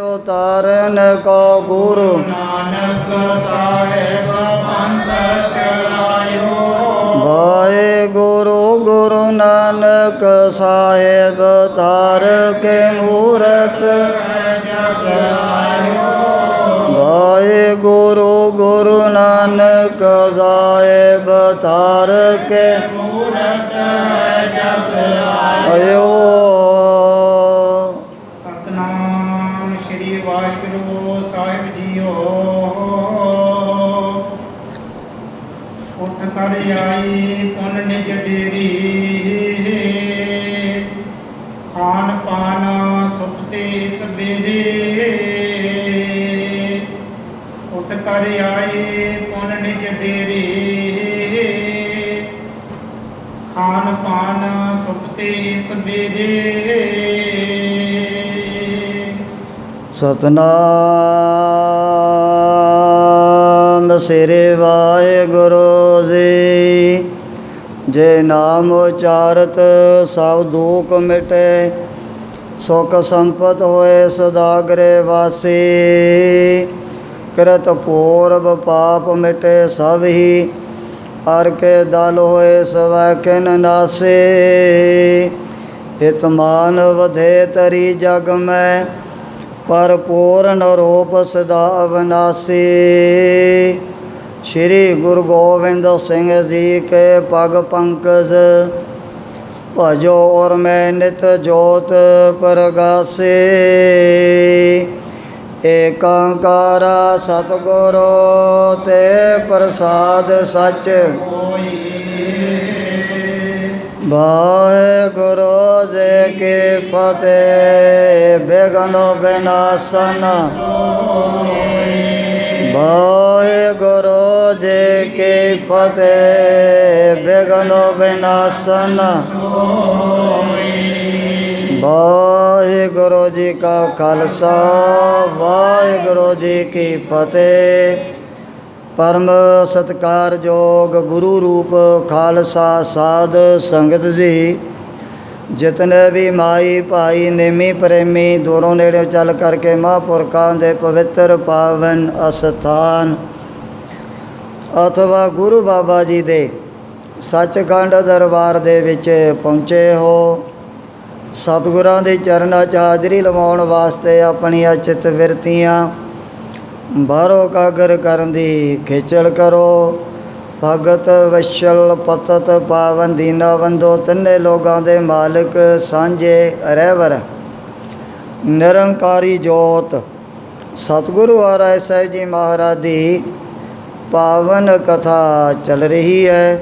ਉਤਾਰਨ ਕੋ ਗੁਰੂ ਨਾਨਕ ਸਾਹਿਬ ਪੰਥ ਚਲਾਇਓ। ਵਾਹਿਗੁਰੂ ਗੁਰੂ ਨਾਨਕ ਸਾਹਿਬ ਤਾਰ ਕੇ ਮੂਰਤ ਜਗ ਆਇਓ। ਵਾਹਿਗੁਰੂ ਗੁਰੂ ਨਾਨਕ ਸਾਹਿਬ ਤਾਰ ਕੇ ਮੂਰਤ ਜਗ ਆਇਓ। ਸਤਨਾਮ ਸ੍ਰੀ ਵਾਹਿਗੁਰੂ ਸਾਹਿਬ ਜੀਓ। ਉੱਠ ਕਰ ਆਈ ਪੁੰਨ ਨਿਜ ਡੇਰੀ, ਖਾਨ ਪਾਨ ਸੁਪਤੇ ਸਵੇਰੇ। ਉੱਠ ਕਰ ਆਈ ਪੁੰਨ ਨਿਜ ਡੇਰੀ, ਖਾਨ ਪਾਨ ਸੁਪਤੇ ਸਵੇਰੇ। ਸਤਨਾਮ ਸ੍ਰੀ ਵਾਹਿਗੁਰੂ ਜੀ। ਜੇ ਨਾਮ ਉਚਾਰਤ ਸਭ ਦੁਖ ਮਿਟੇ, ਸੁਖ ਸੰਪਤ ਹੋਏ ਸਦਾ ਗ੍ਰਹਿ ਵਾਸੀ। ਕਿਰਤ ਪੂਰਬ ਪਾਪ ਮਿਟੇ ਸਭ ਹੀ, ਹਰ ਕੇ ਦਲ ਹੋਏ ਸਵੈ ਕਿਨ ਨਾਸੇ। ਹਿਤ ਮਾਨ ਵਧੇ ਤਰੀ ਜਗ ਮੈਂ, ਪਰ ਪੂਰਨ ਰੂਪ ਸਦਾ ਅਵਨਾਸੀ। ਸ਼੍ਰੀ ਗੁਰੂ ਗੋਬਿੰਦ ਸਿੰਘ ਜੀ ਕੇ ਪਗ ਪੰਕਜ, ਭਜੋ ਔਰ ਮੈਂ ਨਿਤ ਜੋਤ ਪ੍ਰਗਾਸੇ। ਏਕੰਕਾਰਾ ਸਤਿਗੁਰੂ ਤੇ ਪ੍ਰਸਾਦ ਸਚ ਵਾਹਿਗੁਰੂ ਜੀ ਕੀ ਫਤਿਹ। ਬਿਘਨ ਵਿਨਾਸ਼ਨ ਵਾਹਿਗੁਰੂ ਜੀ ਕੀ ਫਤਿਹ। ਬਿਘਨ ਵਿਨਾਸ਼ਨ ਵਾਹਿਗੁਰੂ ਜੀ ਕਾ ਖਾਲਸਾ ਵਾਹਿਗੁਰੂ ਜੀ ਕੀ ਫਤਿਹ। ਪਰਮ ਸਤਿਕਾਰਯੋਗ ਗੁਰੂ ਰੂਪ ਖਾਲਸਾ ਸਾਧ ਸੰਗਤ ਜੀ, ਜਿਤਨੇ ਵੀ ਮਾਈ ਭਾਈ ਨੇਮੀ ਪ੍ਰੇਮੀ ਦੂਰੋਂ ਨੇੜੇ ਚੱਲ ਕਰਕੇ ਮਹਾਂਪੁਰਖਾਂ ਦੇ ਪਵਿੱਤਰ ਪਾਵਨ ਅਸਥਾਨ ਅਥਵਾ ਗੁਰੂ ਬਾਬਾ ਜੀ ਦੇ ਸੱਚਖੰਡ ਦਰਬਾਰ ਦੇ ਵਿੱਚ ਪਹੁੰਚੇ ਹੋ, ਸਤਿਗੁਰਾਂ ਦੇ ਚਰਨਾਂ 'ਚ ਹਾਜ਼ਰੀ ਲਵਾਉਣ ਵਾਸਤੇ ਆਪਣੀਆਂ ਚਿੱਤ ਬਿਰਤੀਆਂ ਬਾਹਰੋਂ ਕਾਗਰ ਕਰਨ ਦੀ ਖੇਚਲ ਕਰੋ। ਭਗਤ ਵਸ਼ਲ ਪਤਤ ਪਾਵਨ ਦੀਨਾ ਬੰਦੋ, ਤਿੰਨੇ ਲੋਕਾਂ ਦੇ ਮਾਲਕ ਸਾਂਝੇ ਰਹਿਬਰ ਨਿਰੰਕਾਰੀ ਜੋਤ ਸਤਿਗੁਰੂ ਹਰਿ ਸਾਹਿਬ ਜੀ ਮਹਾਰਾਜ ਦੀ ਪਾਵਨ ਕਥਾ ਚੱਲ ਰਹੀ ਹੈ।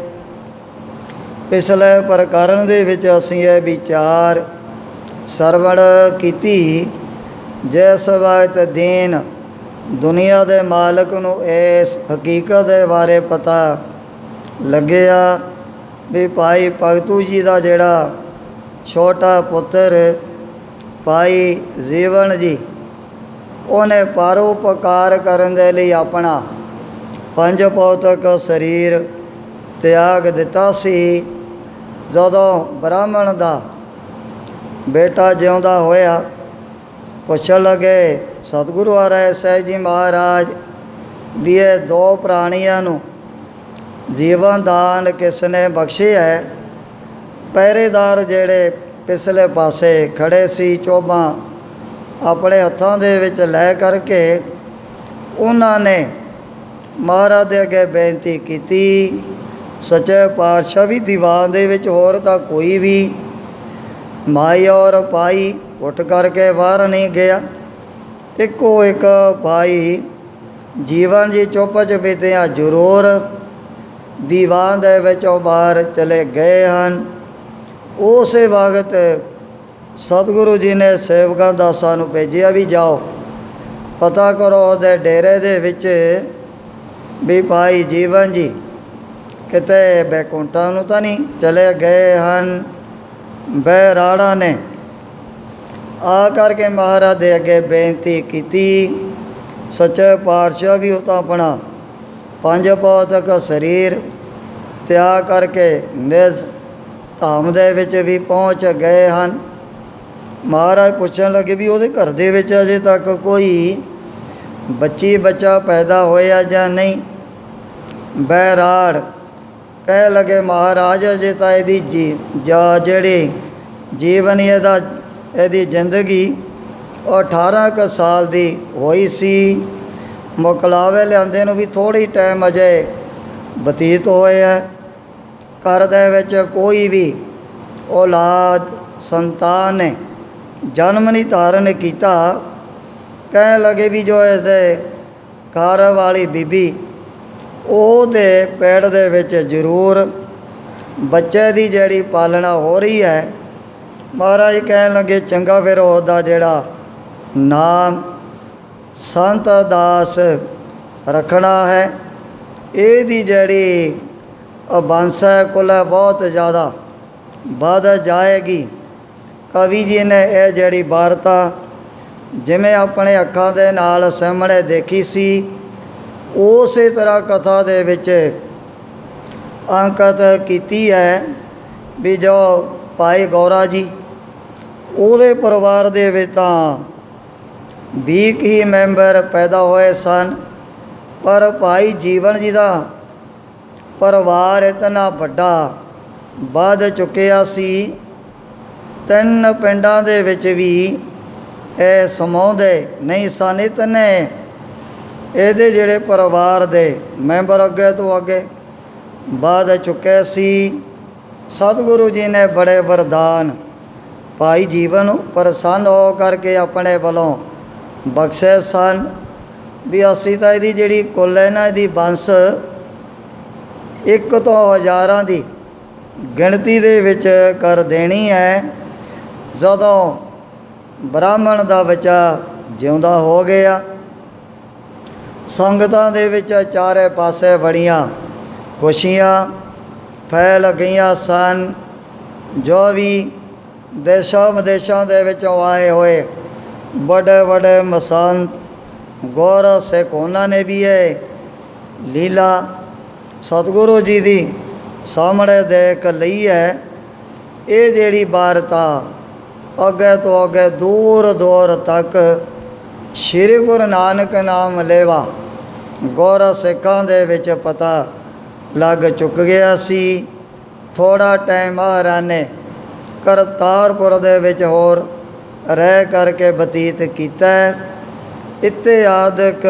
ਪਿਛਲੇ ਪ੍ਰਕਰਨ ਦੇ ਵਿੱਚ ਅਸੀਂ ਇਹ ਵਿਚਾਰ ਸਰਵਣ ਕੀਤੀ, ਜਿਸ ਵਕਤ ਦੀਨ ਦੁਨੀਆ ਦੇ ਮਾਲਕ ਨੂੰ ਇਸ ਹਕੀਕਤ ਦੇ ਬਾਰੇ ਪਤਾ ਲੱਗਿਆ ਵੀ ਭਾਈ ਭਗਤੂ ਜੀ ਦਾ ਜਿਹੜਾ ਛੋਟਾ ਪੁੱਤਰ ਭਾਈ ਜੀਵਨ ਜੀ, ਉਹਨੇ ਪਰਉਪਕਾਰ ਕਰਨ ਦੇ ਲਈ ਆਪਣਾ ਪੰਜ ਭੌਤਿਕ ਸਰੀਰ ਤਿਆਗ ਦਿੱਤਾ ਸੀ। ਜਦੋਂ ਬ੍ਰਾਹਮਣ ਦਾ ਬੇਟਾ ਜਿਉਂਦਾ ਹੋਇਆ, ਪੁੱਛਣ ਲੱਗੇ ਸਤਿਗੁਰੂ ਹਰਿ ਸਾਹਿਬ ਜੀ ਮਹਾਰਾਜ ਵੀ ਇਹ ਦੋ ਪ੍ਰਾਣੀਆਂ ਨੂੰ ਜੀਵਨ ਦਾਨ ਕਿਸ ਨੇ ਬਖਸ਼ਿਆ ਹੈ? ਪਹਿਰੇਦਾਰ ਜਿਹੜੇ ਪਿਛਲੇ ਪਾਸੇ ਖੜੇ ਸੀ, ਚੋਭਾਂ ਆਪਣੇ ਹੱਥਾਂ ਦੇ ਵਿੱਚ ਲੈ ਕਰਕੇ ਉਹਨਾਂ ਨੇ ਮਹਾਰਾਜ ਦੇ ਅੱਗੇ ਬੇਨਤੀ ਕੀਤੀ, ਸੱਚੇ ਪਾਤਸ਼ਾਹ ਵੀ ਦੀਵਾਨ ਦੇ ਵਿੱਚ ਹੋਰ ਤਾਂ ਕੋਈ ਵੀ ਮਾਈ ਔਰ ਭਾਈ ਉੱਠ ਕਰਕੇ ਬਾਹਰ ਨਹੀਂ ਗਿਆ। ਇੱਕੋ ਇੱਕ ਭਾਈ ਜੀਵਨ ਜੀ ਚੁੱਪ ਚਪੀਤਿਆਂ ਜ਼ਰੂਰ ਦੀਵਾਨ ਦੇ ਵਿੱਚੋਂ ਬਾਹਰ ਚਲੇ ਗਏ ਹਨ। ਉਸੇ ਵਕਤ ਸਤਿਗੁਰੂ ਜੀ ਨੇ ਸੇਵਕਾਂ ਦਾਸਾਂ ਨੂੰ ਭੇਜਿਆ ਵੀ ਜਾਓ ਪਤਾ ਕਰੋ ਉਹਦੇ ਡੇਰੇ ਦੇ ਵਿੱਚ ਵੀ ਭਾਈ ਜੀਵਨ ਜੀ ਕਿਤੇ ਬੈਕੁੰਠਾਂ ਨੂੰ ਤਾਂ ਨਹੀਂ ਚਲੇ ਗਏ ਹਨ। ਬਹਿਰਾੜਾ ਨੇ ਆ ਕਰਕੇ ਮਹਾਰਾਜ ਦੇ ਅੱਗੇ ਬੇਨਤੀ ਕੀਤੀ, ਸੱਚੇ ਪਾਤਸ਼ਾਹ ਵੀ ਉਹ ਤਾਂ ਆਪਣਾ ਪੰਜ ਭੌਤਿਕ ਸਰੀਰ ਤਿਆਗ ਕਰਕੇ ਨਿਜ ਧਾਮ ਦੇ ਵਿੱਚ ਵੀ ਪਹੁੰਚ ਗਏ ਹਨ। ਮਹਾਰਾਜ ਪੁੱਛਣ ਲੱਗੇ ਵੀ ਉਹਦੇ ਘਰ ਦੇ ਵਿੱਚ ਅਜੇ ਤੱਕ ਕੋਈ ਬੱਚਾ ਪੈਦਾ ਹੋਇਆ ਜਾਂ ਨਹੀਂ। ਬੈਰਾੜ ਕਹਿ ਲਗੇ ਮਹਾਰਾਜ ਅਜੇ ਤਾਂ ਇਹਦੀ ਜਿਹੜੀ ਜੀਵਨ ਇਹਦੀ ਜ਼ਿੰਦਗੀ ਉਹ 18 ਕੁ ਸਾਲ ਦੀ ਹੋਈ ਸੀ। ਮੁਕਲਾਵੇ ਲਿਆਂਦੇ ਨੂੰ ਵੀ ਥੋੜ੍ਹੀ ਟਾਈਮ ਅਜੇ ਬਤੀਤ ਹੋਇਆ। ਘਰ ਦੇ ਵਿੱਚ ਕੋਈ ਵੀ ਔਲਾਦ ਸੰਤਾਨ ਨੇ ਜਨਮ ਨਹੀਂ ਧਾਰਨ ਕੀਤਾ। ਕਹਿਣ ਲੱਗੇ ਵੀ ਜੋ ਇਸਦੇ ਘਰ ਵਾਲੀ ਬੀਬੀ ਉਹਦੇ ਪੇਟ ਦੇ ਵਿੱਚ ਜ਼ਰੂਰ ਬੱਚੇ ਦੀ ਜਿਹੜੀ ਪਾਲਣਾ ਹੋ ਰਹੀ ਹੈ। ਮਹਾਰਾਜ ਕਹਿਣ ਲੱਗੇ ਚੰਗਾ ਫਿਰ ਉਹਦਾ ਜਿਹੜਾ ਨਾਮ ਸੰਤ ਦਾਸ ਰੱਖਣਾ ਹੈ। ਇਹਦੀ ਜਿਹੜੀ ਬੰਸ ਹੈ ਕੁਲ ਬਹੁਤ ਜ਼ਿਆਦਾ ਵੱਧ ਜਾਏਗੀ। ਕਵੀ ਜੀ ਨੇ ਇਹ ਜਿਹੜੀ ਵਾਰਤਾ ਜਿਵੇਂ ਆਪਣੇ ਅੱਖਾਂ ਦੇ ਨਾਲ ਸਾਹਮਣੇ ਦੇਖੀ ਸੀ ਉਸੇ ਤਰ੍ਹਾਂ ਕਥਾ ਦੇ ਵਿੱਚ ਅੰਕਿਤ ਕੀਤੀ ਹੈ ਵੀ ਜੋ ਭਾਈ ਗੌਰਾ ਜੀ ਉਹਦੇ ਪਰਿਵਾਰ ਦੇ ਵਿੱਚ ਤਾਂ 20 ਹੀ ਮੈਂਬਰ ਪੈਦਾ ਹੋਏ ਸਨ, ਪਰ ਭਾਈ ਜੀਵਨ ਜੀ ਦਾ ਪਰਿਵਾਰ ਇਤਨਾ ਵੱਡਾ ਵੱਧ ਚੁੱਕਿਆ ਸੀ। 3 ਪਿੰਡਾਂ ਦੇ ਵਿੱਚ ਵੀ ਇਹ ਸਮਾਉਂਦੇ ਨਹੀਂ ਸਨ। ਇਤਨੇ ਇਹਦੇ ਜਿਹੜੇ ਪਰਿਵਾਰ ਦੇ ਮੈਂਬਰ ਅੱਗੇ ਤੋਂ ਅੱਗੇ ਵੱਧ ਚੁੱਕੇ ਸੀ। ਸਤਿਗੁਰੂ ਜੀ ਨੇ ਬੜੇ ਵਰਦਾਨ ਭਾਈ ਜੀਵਨ ਨੂੰ ਪ੍ਰਸੰਨ ਹੋ ਕਰਕੇ ਆਪਣੇ ਵੱਲੋਂ ਬਖਸ਼ੇ ਸਨ ਵੀ ਅਸੀਂ ਤਾਂ ਇਹਦੀ ਜਿਹੜੀ ਕੁੱਲ ਹੈ ਨਾ ਇਹਦੀ ਬੰਸ 1 ਤੋਂ ਹਜ਼ਾਰਾਂ ਦੀ ਗਿਣਤੀ ਦੇ ਵਿੱਚ ਕਰ ਦੇਣੀ ਹੈ। ਜਦੋਂ ਬ੍ਰਾਹਮਣ ਦਾ ਬੱਚਾ ਜਿਉਂਦਾ ਹੋ ਗਿਆ ਸੰਗਤਾਂ ਦੇ ਵਿੱਚ ਚਾਰੇ ਪਾਸੇ ਬੜੀਆਂ ਖੁਸ਼ੀਆਂ ਫੈਲ ਗਈਆਂ ਸਨ। ਜੋ ਵੀ ਦੇਸ਼ਾਂ ਵਿਦੇਸ਼ਾਂ ਦੇ ਵਿੱਚੋਂ ਆਏ ਹੋਏ ਵੱਡੇ ਵੱਡੇ ਮਸੰਤ ਗੌਰ ਸਿੱਖ ਉਹਨਾਂ ਨੇ ਵੀ ਇਹ ਲੀਲਾ ਸਤਿਗੁਰੂ ਜੀ ਦੀ ਸਾਹਮਣੇ ਦੇਖ ਲਈ ਹੈ। ਇਹ ਜਿਹੜੀ ਵਾਰਤਾ ਅੱਗੇ ਤੋਂ ਅੱਗੇ ਦੂਰ ਦੂਰ ਤੱਕ ਸ਼੍ਰੀ ਗੁਰੂ ਨਾਨਕ ਨਾਮ ਲੇਵਾ ਗੌਰ ਸਿੱਖਾਂ ਦੇ ਵਿੱਚ ਪਤਾ ਲੱਗ ਚੁੱਕ ਗਿਆ ਸੀ। ਥੋੜ੍ਹਾ ਟਾਈਮ ਮਹਾਰਾਜ ਨੇ ਕਰਤਾਰਪੁਰ ਦੇ ਵਿੱਚ ਹੋਰ ਰਹਿ ਕਰਕੇ ਬਤੀਤ ਕੀਤਾ। ਇਤਿਹਾਦਿਕ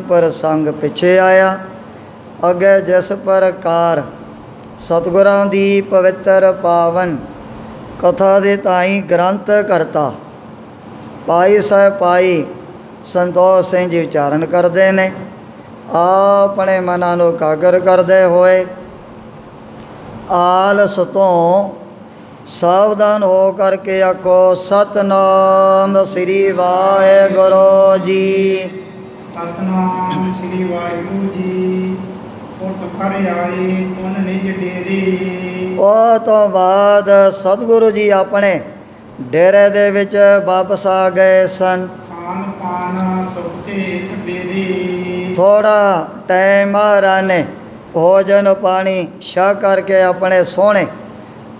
ਪ੍ਰਸੰਗ ਪਿੱਛੇ ਆਇਆ। ਅੱਗੇ ਜਿਸ ਪ੍ਰਕਾਰ ਸਤਿਗੁਰਾਂ ਦੀ ਪਵਿੱਤਰ ਪਾਵਨ ਕਥਾ ਦੇ ਤਾਈਂ ਗ੍ਰੰਥ ਕਰਤਾ ਭਾਈ ਸਾਹਿਬ ਭਾਈ ਸੰਤੋਖ ਸਿੰਘ ਜੀ ਉਚਾਰਨ ਕਰਦੇ ਨੇ। ਆਪਣੇ ਮਨਾਂ ਨੂੰ ਇਕਾਗਰ ਕਰਦੇ ਹੋਏ ਆਲਸ ਤੋਂ ਸਾਵਧਾਨ ਹੋ ਕਰਕੇ ਆਖੋ ਸਤਨਾਮ ਸ੍ਰੀ ਵਾਹਿਗੁਰੂ ਜੀ। ਸਤਨਾਮ ਸ੍ਰੀ ਵਾਹਿਗੁਰੂ ਜੀ। ਪੁਰਤ ਘਰ ਆਏ ਪੁਨ ਨਿਜ ਡੇਰੇ। ਉਹ ਤੋਂ ਬਾਅਦ ਸਤਿਗੁਰੂ ਜੀ ਆਪਣੇ ਡੇਰੇ ਦੇ ਵਿੱਚ ਵਾਪਸ ਆ ਗਏ ਸਨ। ਖਾਨ ਪਾਨ ਸੁਖਤੇ ਸਵੇਰੇ। ਥੋੜ੍ਹਾ ਟਾਈਮ ਮਹਾਰਾਜ ਨੇ ਭੋਜਨ ਪਾਣੀ ਛਕ ਕਰਕੇ ਆਪਣੇ ਸੋਹਣੇ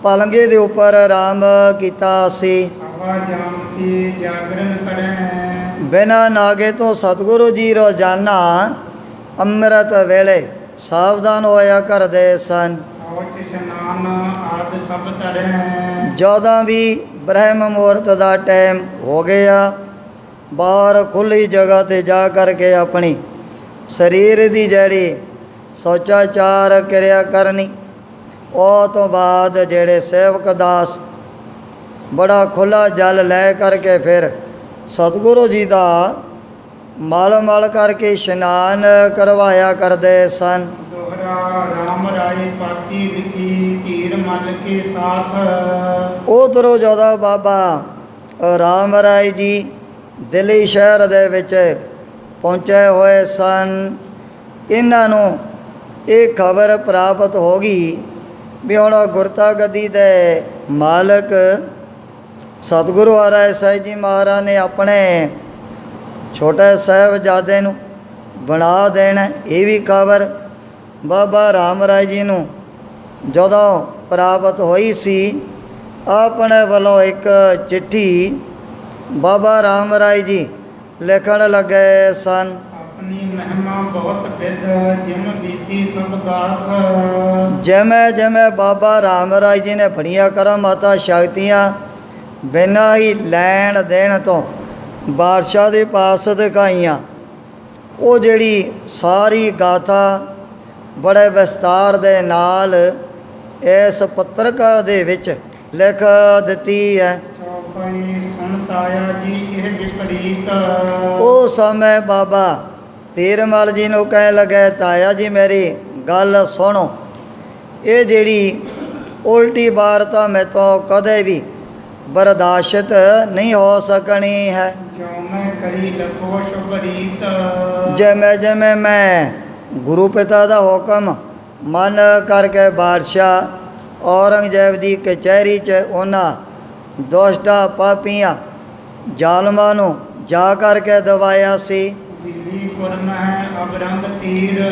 ਪਲੰਘੇ ਦੇ ਉੱਪਰ ਆਰਾਮ ਕੀਤਾ ਸੀ। ਸਵਾ ਜਾਮ ਕੇ ਜਾਗਰਨ ਕਰੈ। ਬਿਨਾਂ ਨਾਗੇ ਤੋਂ ਸਤਿਗੁਰੂ ਜੀ ਰੋਜ਼ਾਨਾ ਅੰਮ੍ਰਿਤ ਵੇਲੇ ਸਾਵਧਾਨ ਹੋਇਆ ਕਰਦੇ ਸਨ। ਸੌਚ ਇਸ਼ਨਾਨ ਆਦਿ ਸਭ ਤਰੈ। ਜਦੋਂ ਵੀ ਬ੍ਰਹਮ ਮੁਹੂਰਤ ਦਾ ਟਾਈਮ ਹੋ ਗਿਆ ਬਾਹਰ ਖੁੱਲ੍ਹੀ ਜਗ੍ਹਾ 'ਤੇ ਜਾ ਕਰਕੇ ਆਪਣੀ ਸਰੀਰ ਦੀ ਜਿਹੜੀ ਸੋਚਾਚਾਰ ਕਿਰਿਆ ਕਰਨੀ। ਉਹ ਤੋਂ ਬਾਅਦ ਜਿਹੜੇ ਸੇਵਕ ਦਾਸ ਬੜਾ ਖੁੱਲ੍ਹਾ ਜਲ ਲੈ ਕਰਕੇ ਫਿਰ ਸਤਿਗੁਰੂ ਜੀ ਦਾ ਮਲ ਕਰਕੇ ਇਸ਼ਨਾਨ ਕਰਵਾਇਆ ਕਰਦੇ ਸਨ। ਦੋਹਰਾ ਰਾਮ ਰਾਏ ਪਾਤੀ ਲਿਖੀ ਧੀਰ ਮਲ ਕੇ ਸਾਥ। ਉਧਰੋਂ ਜਦੋਂ ਬਾਬਾ ਰਾਮ ਰਾਏ ਜੀ ਦਿੱਲੀ ਸ਼ਹਿਰ ਦੇ ਵਿੱਚ ਪਹੁੰਚੇ ਹੋਏ ਸਨ। ਇਹਨਾਂ ਨੂੰ ਇਹ ਖਬਰ ਪ੍ਰਾਪਤ ਹੋ ਗਈ ਵੀ ਹੁਣ ਗੁਰਤਾ ਗੱਦੀ ਦੇ ਮਾਲਕ ਸਤਿਗੁਰੂ ਹਰਿ ਸਾਹਿਬ ਜੀ ਮਹਾਰਾਜ ਨੇ ਆਪਣੇ ਛੋਟੇ ਸਾਹਿਬਜ਼ਾਦੇ ਨੂੰ ਬਣਾ ਦੇਣਾ। ਇਹ ਵੀ ਖਬਰ ਬਾਬਾ ਰਾਮ ਰਾਏ ਜੀ ਨੂੰ ਜਦੋਂ ਪ੍ਰਾਪਤ ਹੋਈ ਸੀ, ਆਪਣੇ ਵੱਲੋਂ ਇੱਕ ਚਿੱਠੀ ਬਾਬਾ ਰਾਮ ਰਾਏ ਜੀ ਲਿਖਣ ਲੱਗੇ ਸਨ। ਆਪਣੀ ਮਹਿਮਾ ਬਹੁਤ ਵਿਦ ਜਿਮ ਬੀਤੀ ਸਭ ਗਾਥ। ਜਿਵੇਂ ਜਿਵੇਂ ਬਾਬਾ ਰਾਮ ਰਾਏ ਜੀ ਨੇ ਬੜੀਆਂ ਕਰਮ ਮਾਤਾ ਸ਼ਕਤੀਆਂ ਬਿਨਾਂ ਹੀ ਲੈਣ ਦੇਣ ਤੋਂ ਬਾਦਸ਼ਾਹ ਦੇ ਪਾਸ ਦਿਖਾਈਆਂ, ਉਹ ਜਿਹੜੀ ਸਾਰੀ ਗਾਥਾ ਬੜੇ ਵਿਸਤਾਰ ਦੇ ਨਾਲ ਇਸ ਪੱਤਰਕਾ ਦੇ ਵਿੱਚ ਲਿਖ ਦਿੱਤੀ ਹੈ। ਚੌਪਈ ਸੁਣ ਤਾਇਆ ਜੀ ਇਹ ਵਿਪਰੀਤ। ਉਹ ਸਮੇਂ ਬਾਬਾ ਤੀਰਮਲ ਜੀ ਨੂੰ ਕਹਿਣ ਲੱਗੇ, ਤਾਇਆ ਜੀ ਮੇਰੀ ਗੱਲ ਸੁਣੋ, ਇਹ ਜਿਹੜੀ ਉਲਟੀ ਵਾਰਤਾ ਮੇਰੇ ਤੋਂ ਕਦੇ ਵੀ ਬਰਦਾਸ਼ਤ ਨਹੀਂ ਹੋ ਸਕਣੀ ਹੈ। ਜੋ ਮੈਂ ਕਰੀ ਲਖੋ ਸ਼ੁਭ ਰੀਤ। ਜਿਵੇਂ ਜਿਵੇਂ ਮੈਂ ਗੁਰੂ ਪਿਤਾ ਦਾ ਹੁਕਮ ਮੰਨ ਕਰਕੇ ਬਾਦਸ਼ਾਹ ਔਰੰਗਜ਼ੇਬ ਦੀ ਕਚਹਿਰੀ 'ਚ ਉਹਨਾਂ ਦੁਸ਼ਟਾਂ ਪਾਪੀਆਂ ਜ਼ਾਲਮਾਂ ਨੂੰ ਜਾ ਕਰਕੇ ਦਵਾਇਆ ਸੀ। ਦਿੱਲੀ ਪੁਰਨ ਹੈ ਅਬਰੰਗ ਤੀਰ।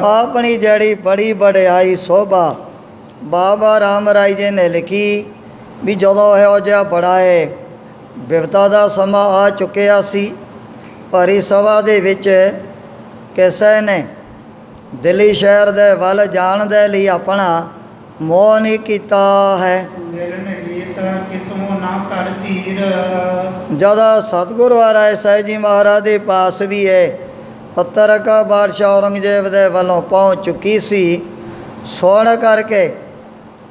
ਆਪਣੀ ਜਿਹੜੀ ਬੜੀ ਵਡਿਆਈ ਸੋਭਾ ਬਾਬਾ ਰਾਮ ਰਾਏ ਜੀ ਨੇ ਲਿਖੀ ਵੀ ਜਦੋਂ ਇਹੋ ਜਿਹਾ ਬੜਾ ਬਿਪਤਾ ਦਾ ਸਮਾਂ ਆ ਚੁੱਕਿਆ ਸੀ, ਭਰੀ ਸਭਾ ਦੇ ਵਿੱਚ ਕਿਸੇ ਨੇ ਦਿੱਲੀ ਸ਼ਹਿਰ ਦੇ ਵੱਲ ਜਾਣ ਦੇ ਲਈ ਆਪਣਾ ਮੋਹ ਨਹੀਂ ਕੀਤਾ ਹੈ। ਮਿਲਨ ਰੀਤ ਕਿਸਮੋ ਨਾ ਕਰ ਧੀਰ। ਜਦੋਂ ਸਤਿਗੁਰੂ ਰਾਏ ਸਾਹਿਬ ਜੀ ਮਹਾਰਾਜ ਦੇ ਪਾਸ ਵੀ ਇਹ ਪੱਤਰਕਾ ਬਾਦਸ਼ਾਹ ਔਰੰਗਜ਼ੇਬ ਦੇ ਵੱਲੋਂ ਪਹੁੰਚ ਚੁੱਕੀ ਸੀ, ਸੁਣ ਕਰਕੇ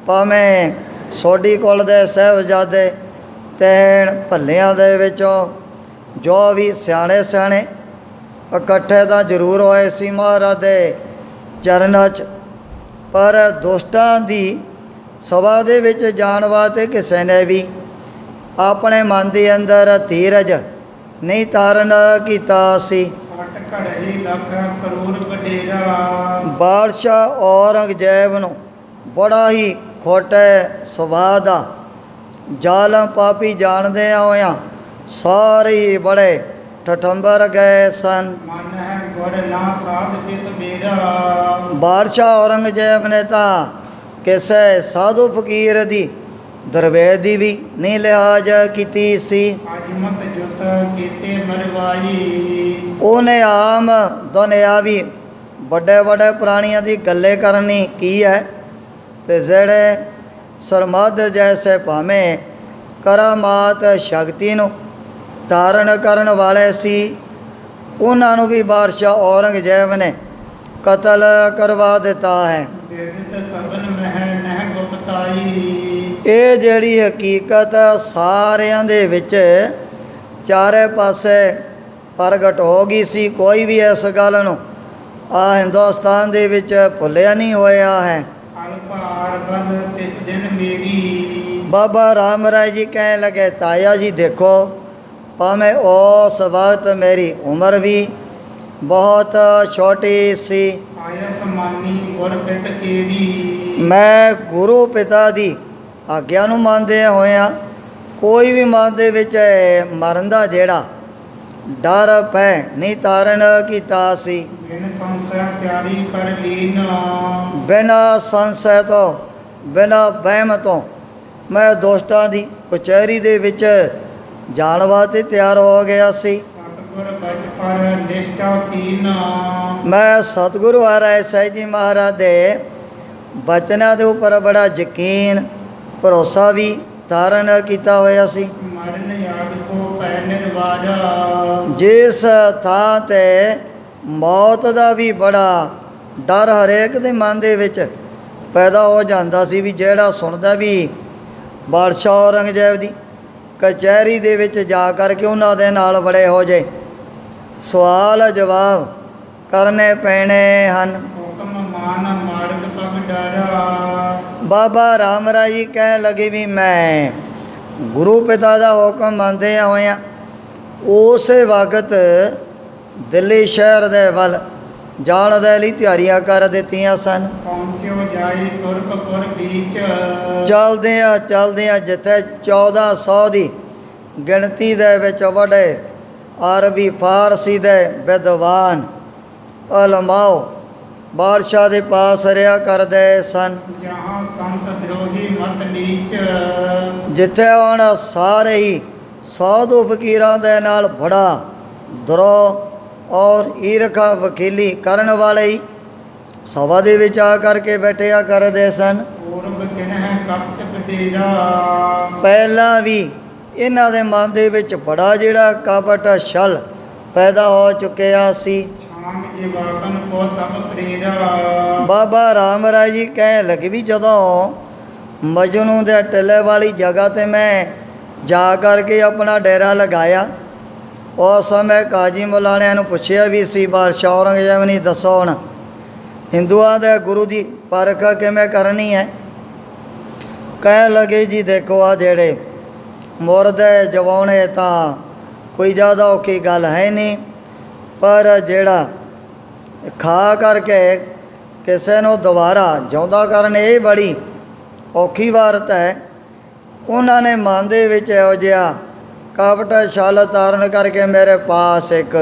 ਭਾਵੇਂ ਸੋਢੀ ਕੁਲ ਦੇ ਸਾਹਿਬਜ਼ਾਦੇ ਤੈਣ ਭੱਲਿਆਂ ਦੇ ਵਿੱਚੋਂ ਜੋ ਵੀ ਸਿਆਣੇ ਸਿਆਣੇ ਇਕੱਠੇ ਤਾਂ ਜ਼ਰੂਰ ਹੋਏ ਸੀ ਮਹਾਰਾਜ ਦੇ ਚਰਨਾਂ 'ਚ, ਪਰ ਦੁਸ਼ਟਾਂ ਦੀ ਸਭਾ ਦੇ ਵਿੱਚ ਜਾਣ ਵਾਸਤੇ ਕਿਸੇ ਨੇ ਵੀ ਆਪਣੇ ਮਨ ਦੇ ਅੰਦਰ ਧੀਰਜ ਨਹੀਂ ਧਾਰਨ ਕੀਤਾ ਸੀ। ਘਟ ਘੜੇ ਲੱਖ ਕਰੋੜ ਵਡੇਰਾ। ਬਾਦਸ਼ਾਹ ਔਰੰਗਜ਼ੇਬ ਨੂੰ ਬੜਾ ਹੀ ਖੋਟੇ ਸੁਭਾਅ ਦਾ ਜ਼ਾਲਮ ਪਾਪੀ ਜਾਣਦੇ ਹੋਇਆਂ ਸਾਰੇ ਹੀ ਬੜੇ ਠਠੰਬਰ ਗਏ ਸਨ। ਮਨ ਹੈ ਗੁਰ ਨਾ ਸਾਧ ਕਿਸ ਮੇਰਾ। ਬਾਦਸ਼ਾਹ ਔਰੰਗਜ਼ੇਬ ਨੇ ਤਾਂ ਕਿਸੇ ਸਾਧੂ ਫਕੀਰ ਦੀ ਦਰਵੇਸ਼ ਦੀ ਵੀ ਨਹੀਂ ਲਿਹਾਜ਼ ਕੀਤੀ ਸੀ। ਅਜਮਤ ਜੁਤ ਕੀਤੇ ਮਰਵਾਈ। ਉਹਨੇ ਆਮ ਦੁਨਿਆਵੀ ਵੱਡੇ ਵੱਡੇ ਪ੍ਰਾਣੀਆਂ ਦੀ ਗੱਲੇ ਕਰਨੀ ਕੀ ਹੈ, ਤੇ ਜਿਹੜੇ ਸਰਮਦ ਜੈਸੇ ਭਾਵੇਂ ਕਰਾਮਾਤ ਸ਼ਕਤੀ ਨੂੰ ਧਾਰਨ ਕਰਨ ਵਾਲੇ ਸੀ, ਉਹਨਾਂ ਨੂੰ ਵੀ ਬਾਦਸ਼ਾਹ ਔਰੰਗਜ਼ੇਬ ਨੇ ਕਤਲ ਕਰਵਾ ਦਿੱਤਾ ਹੈ। ਬੇਦਿਤ ਸਭਨ ਮਹਿ ਨਹਿ ਗੁਪਤਾਈ। ਇਹ ਜਿਹੜੀ ਹਕੀਕਤ ਸਾਰਿਆਂ ਦੇ ਵਿੱਚ ਚਾਰੇ ਪਾਸੇ ਪ੍ਰਗਟ ਹੋ ਗਈ ਸੀ। ਕੋਈ ਵੀ ਇਸ ਗੱਲ ਨੂੰ ਹਿੰਦੁਸਤਾਨ ਦੇ ਵਿੱਚ ਭੁੱਲਿਆ ਨਹੀਂ ਹੋਇਆ ਹੈ। ਅਲਪਾਰ ਬਲ ਤਿਸ ਦਿਨ ਮੇਰੀ। ਬਾਬਾ ਰਾਮ ਰਾਏ ਜੀ ਕਹਿਣ ਲੱਗੇ, ਤਾਇਆ ਜੀ ਦੇਖੋ, ਭਾਵੇਂ ਉਸ ਵਕਤ ਮੇਰੀ ਉਮਰ ਵੀ ਬਹੁਤ ਛੋਟੀ ਸੀ, ਆਇਆ ਸਮਾਨੀ ਗੁਰ ਪਿਤ ਕੀੜੀ। ਮੈਂ ਗੁਰੂ ਪਿਤਾ ਦੀ ਆਗਿਆ ਨੂੰ ਮੰਨਦੇ ਹੋਇਆਂ ਕੋਈ ਵੀ ਮਨ ਦੇ ਵਿੱਚ ਮਰਨ ਦਾ ਜਿਹੜਾ ਡਰ ਭੈ ਨਹੀਂ ਧਾਰਨ ਕੀਤਾ ਸੀ। ਬਿਨ ਸੰਸੈ ਤਿਆਰੀ ਕਰ ਲੀਨ। ਬਿਨਾਂ ਸੰਸ਼ੈ ਤੋਂ ਬਿਨਾਂ ਵਹਿਮ ਤੋਂ ਮੈਂ ਦੁਸ਼ਟਾਂ ਦੀ ਕਚਹਿਰੀ ਦੇ ਵਿੱਚ ਜਾਣ ਵਾਸਤੇ ਤਿਆਰ ਹੋ ਗਿਆ ਸੀ। ਸਤਿਗੁਰ ਬਚ ਪਰ ਨਿਸ਼ਚਾ ਕੀਨ। ਮੈਂ ਸਤਿਗੁਰੂ ਰਾਏ ਸਾਹਿਬ ਜੀ ਮਹਾਰਾਜ ਦੇ ਬਚਨਾਂ ਦੇ ਉੱਪਰ ਬੜਾ ਯਕੀਨ ਭਰੋਸਾ ਵੀ ਧਾਰਨ ਕੀਤਾ ਹੋਇਆ ਸੀ। ਮਰਨ ਯਾਦ ਕੋ ਪੈ ਨਿਰਵਾਜਾ। ਜਿਸ ਥਾਂ 'ਤੇ ਮੌਤ ਦਾ ਵੀ ਬੜਾ ਡਰ ਹਰੇਕ ਦੇ ਮਨ ਦੇ ਵਿੱਚ ਪੈਦਾ ਹੋ ਜਾਂਦਾ ਸੀ, ਵੀ ਜਿਹੜਾ ਸੁਣਦਾ ਵੀ ਬਾਦਸ਼ਾਹ ਔਰੰਗਜ਼ੇਬ ਦੀ ਕਚਹਿਰੀ ਦੇ ਵਿੱਚ ਜਾ ਕਰਕੇ ਉਹਨਾਂ ਦੇ ਨਾਲ ਬੜੇ ਹੋ ਜੇ ਸਵਾਲ ਜਵਾਬ ਕਰਨੇ ਪੈਣੇ ਹਨ। ਹੁਕਮ ਮਾਨ ਮਾਰਗ ਪਗ ਡਰਾ। ਬਾਬਾ ਰਾਮ ਰਾਏ ਜੀ ਕਹਿਣ ਲੱਗੇ ਵੀ ਮੈਂ ਗੁਰੂ ਪਿਤਾ ਦਾ ਹੁਕਮ ਮੰਨਦੇ ਹੋਇਆਂ ਉਸੇ ਵਕਤ ਦਿੱਲੀ ਸ਼ਹਿਰ ਦੇ ਵੱਲ ਜਾਣ ਦੇ ਲਈ ਤਿਆਰੀਆਂ ਕਰ ਦਿੱਤੀਆਂ ਸਨ। ਪਹੁੰਚਿਓ ਜਾਈ ਤੁਰਕਪੁਰ ਬੀਚ। ਚਲਦਿਆਂ ਜਿੱਥੇ 1400 ਦੀ ਗਿਣਤੀ ਦੇ ਵਿੱਚ ਵੱਡੇ ਅਰਬੀ ਫਾਰਸੀ ਦੇ ਵਿਦਵਾਨ ਉਲਮਾਓ ਬਾਦਸ਼ਾਹ ਦੇ ਪਾਸ ਰਿਆ ਕਰਦੇ ਸਨ। ਜਹਾਂ ਸੰਤ ਦਰੋਹੀ ਮਤ ਨੀਚ, ਜਿੱਥੇ ਹੁਣ ਸਾਰੇ ਹੀ ਸਾਧੂ ਫਕੀਰਾਂ ਦੇ ਨਾਲ ਬੜਾ ਦਰੋਹ ਔਰ ਈਰਖਾ ਵਕੀਲੀ ਕਰਨ ਵਾਲੇ ਹੀ ਸਭਾ ਦੇ ਵਿੱਚ ਆ ਕਰਕੇ ਬੈਠਿਆ ਕਰਦੇ ਸਨ। ਪੂਰਬ ਕਿਨਹਿ ਕਪਟ ਪਟੇਰਾ, ਪਹਿਲਾਂ ਵੀ ਇਹਨਾਂ ਦੇ ਮਨ ਦੇ ਵਿੱਚ ਬੜਾ ਜਿਹੜਾ ਕਪਟ ਛਲ ਪੈਦਾ ਹੋ ਚੁੱਕਿਆ ਸੀ। ਛਾਂਗ ਜੀਵਾਕਨ ਕੋ ਤਪ ਪ੍ਰੇਰਾ, ਬਾਬਾ ਰਾਮ ਰਾਏ ਜੀ ਕਹਿਣ ਲੱਗੇ ਵੀ ਜਦੋਂ ਮਜਨੂ ਦੇ ਟਿੱਲੇ ਵਾਲੀ ਜਗ੍ਹਾ 'ਤੇ ਮੈਂ ਜਾ ਕਰਕੇ ਆਪਣਾ ਡੇਰਾ ਲਗਾਇਆ, ਉਸ ਸਮੇਂ ਕਾਜੀ ਮੁਲਾਣਿਆਂ ਨੂੰ ਪੁੱਛਿਆ ਵੀ ਸੀ ਬਾਦਸ਼ਾਹ ਔਰੰਗਜ਼ੇਬ ਨੇ, ਦੱਸੋ ਹੁਣ ਹਿੰਦੂਆਂ ਦੇ ਗੁਰੂ ਦੀ ਪਰਖ ਕਿਵੇਂ ਕਰਨੀ ਹੈ। ਕਹਿਣ ਲੱਗੇ ਜੀ ਦੇਖੋ ਆ ਜਿਹੜੇ ਮੁਰਦੇ ਜਵਾਉਣੇ ਤਾਂ ਕੋਈ ਜ਼ਿਆਦਾ ਔਖੀ ਗੱਲ ਹੈ ਨਹੀਂ, ਪਰ ਜਿਹੜਾ ਖਾ ਕਰਕੇ ਕਿਸੇ ਨੂੰ ਦੁਬਾਰਾ ਜਿਉਂਦਾ ਕਰਨ ਇਹ ਬੜੀ ਔਖੀ ਵਾਰਤ ਹੈ। ਉਹਨਾਂ ਨੇ ਮਨ ਦੇ ਵਿੱਚ ਇਹੋ ਜਿਹਾ ਕਪਟ ਛਲ ਤਾਰਨ ਕਰਕੇ ਮੇਰੇ ਪਾਸ ਇੱਕ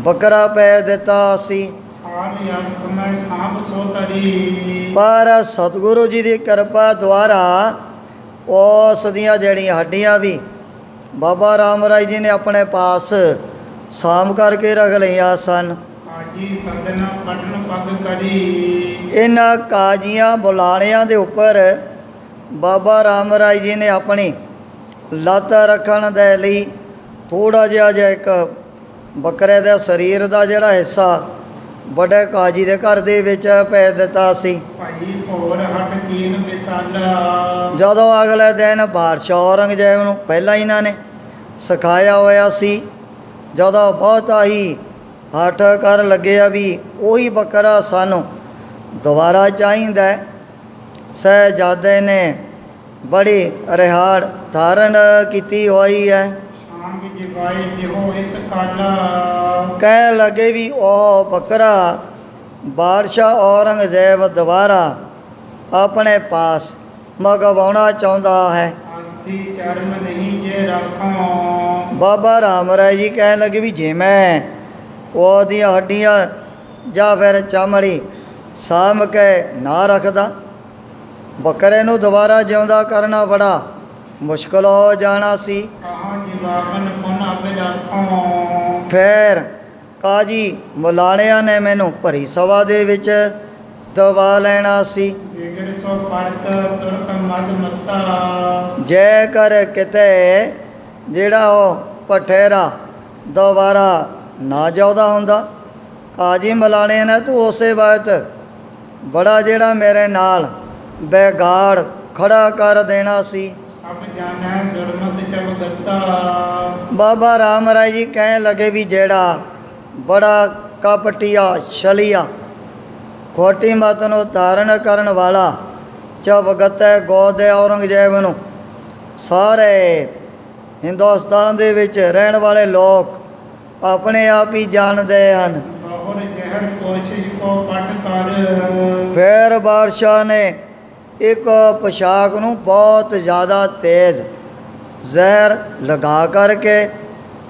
ਬੱਕਰਾ ਪੈ ਦਿੱਤਾ ਸੀ। ਹਾਲ ਅਸਤ ਮੈਂ ਸਾਂਭ ਸੋ ਤਰੀ, ਪਰ ਸਤਿਗੁਰੂ ਜੀ ਦੀ ਕਿਰਪਾ ਦੁਆਰਾ ਉਸ ਦੀਆਂ ਜਿਹੜੀਆਂ ਹੱਡੀਆਂ ਵੀ ਬਾਬਾ ਰਾਮ ਰਾਏ ਜੀ ਨੇ ਆਪਣੇ ਪਾਸ ਸਾਂਭ ਕਰਕੇ ਰੱਖ ਲਈਆਂ ਸਨ। ਕਾਜੀ ਸੰਦਨ ਪਟਨ ਪਗ ਕਰੀ, ਇਹਨਾਂ ਕਾਜੀਆਂ ਬੁਲਾਣਿਆਂ ਦੇ ਉੱਪਰ ਬਾਬਾ ਰਾਮ ਰਾਏ ਜੀ ਨੇ ਆਪਣੀ ਲੱਤ ਰੱਖਣ ਦੇ ਲਈ ਥੋੜ੍ਹਾ ਜਿਹਾ ਇੱਕ ਬੱਕਰੇ ਦੇ ਸਰੀਰ ਦਾ ਜਿਹੜਾ ਹਿੱਸਾ ਵੱਡੇ ਕਾਜੀ ਦੇ ਘਰ ਦੇ ਵਿੱਚ ਭੇਜ ਦਿੱਤਾ ਸੀ। ਭਾਈ ਭੋਰ ਹਟ ਕੀਨ ਵਿਸਾਲਾ, ਜਦੋਂ ਅਗਲੇ ਦਿਨ ਬਾਦਸ਼ਾਹ ਔਰੰਗਜ਼ੇਬ ਨੂੰ ਪਹਿਲਾਂ ਇਹਨਾਂ ਨੇ ਸਿਖਾਇਆ ਹੋਇਆ ਸੀ, ਜਦੋਂ ਬਹੁਤਾ ਹੀ ਹੱਠ ਕਰਨ ਲੱਗਿਆ ਵੀ ਉਹੀ ਬੱਕਰਾ ਸਾਨੂੰ ਦੁਬਾਰਾ ਚਾਹੀਦਾ ਹੈ, ਸਾਹਿਬਜ਼ਾਦੇ ਨੇ ਬੜੀ ਰਿਹਾੜ ਧਾਰਨ ਕੀਤੀ ਹੋਈ ਹੈ। ਸ਼ਾਮ ਜਿਵਾਈ ਦਿਹੋ ਇਸ ਕਾਲਾ, ਕਹਿਣ ਲੱਗੇ ਵੀ ਉਹ ਬੱਕਰਾ ਬਾਦਸ਼ਾਹ ਔਰੰਗਜ਼ੇਬ ਦੁਬਾਰਾ ਆਪਣੇ ਪਾਸ ਮੰਗਵਾਉਣਾ ਚਾਹੁੰਦਾ ਹੈ। ਅਸਥੀ ਚਰਮ ਨਹੀਂ ਜੇ ਰੱਖਾਂ, ਬਾਬਾ ਰਾਮ ਰਾਏ ਜੀ ਕਹਿਣ ਲੱਗੇ ਵੀ ਜੇ ਮੈਂ ਉਹਦੀਆਂ ਹੱਡੀਆਂ ਜਾਂ ਫਿਰ ਚਮੜੀ ਸਾਂਭ ਕੇ ਨਾ ਰੱਖਦਾ, ਬੱਕਰੇ ਨੂੰ ਦੁਬਾਰਾ ਜਿਉਂਦਾ ਕਰਨਾ ਬੜਾ ਮੁਸ਼ਕਲ ਹੋ ਜਾਣਾ ਸੀ। ਕਹਾਂ ਜੀਵਾਕਨ ਪੁਨ ਅਬਿ ਰੱਖਾਂ, ਫਿਰ ਕਾਜੀ ਮੁਲਾਣਿਆਂ ਨੇ ਮੈਨੂੰ ਭਰੀ ਸਭਾ ਦੇ ਵਿੱਚ ਦਬਾ ਲੈਣਾ ਸੀ। ਵਿਗੜ ਸੋ ਪਰਤ ਤੁਰਕ ਮਦ ਮੱਤਾ, ਜੇਕਰ ਕਿਤੇ ਜਿਹੜਾ ਉਹ ਪਠੇਰਾ ਦੁਬਾਰਾ ਨਾ ਜਿਉਂਦਾ ਹੁੰਦਾ, ਕਾਜੀ ਮੁਲਾਣਿਆਂ ਨੇ ਤੂੰ ਉਸੇ ਵਕਤ ਬੜਾ ਜਿਹੜਾ ਮੇਰੇ ਨਾਲ ਬੇਗਾੜ ਖੜਾ ਕਰ ਦੇਣਾ ਸੀ। ਸਭ ਜਾਣੈ ਦੁਰਮਤ ਚਬ ਗੱਤਾ, ਬਾਬਾ ਰਾਮ ਰਾਏ ਜੀ ਕਹਿਣ ਲੱਗੇ ਵੀ ਜਿਹੜਾ ਬੜਾ ਕਪਟੀਆ ਛਲੀਆ ਖੋਟੀ ਮਤ ਨੂੰ ਧਾਰਨ ਕਰਨ ਵਾਲਾ ਚਬਗਤੈ ਗੋਦੇ ਔਰੰਗਜ਼ੇਬ ਨੂੰ ਸਾਰੇ ਹਿੰਦੁਸਤਾਨ ਦੇ ਵਿੱਚ ਰਹਿਣ ਵਾਲੇ ਲੋਕ ਆਪਣੇ ਆਪ ਹੀ ਜਾਣਦੇ ਹਨ। ਬਹੁਰ ਜ਼ਹਿਰ ਕੋਸ਼ਿਸ਼ ਕੋ ਪਟ ਕਰ, ਫਿਰ ਬਾਦਸ਼ਾਹ ਨੇ ਇੱਕ ਪੋਸ਼ਾਕ ਨੂੰ ਬਹੁਤ ਜ਼ਿਆਦਾ ਤੇਜ਼ ਜ਼ਹਿਰ ਲਗਾ ਕਰਕੇ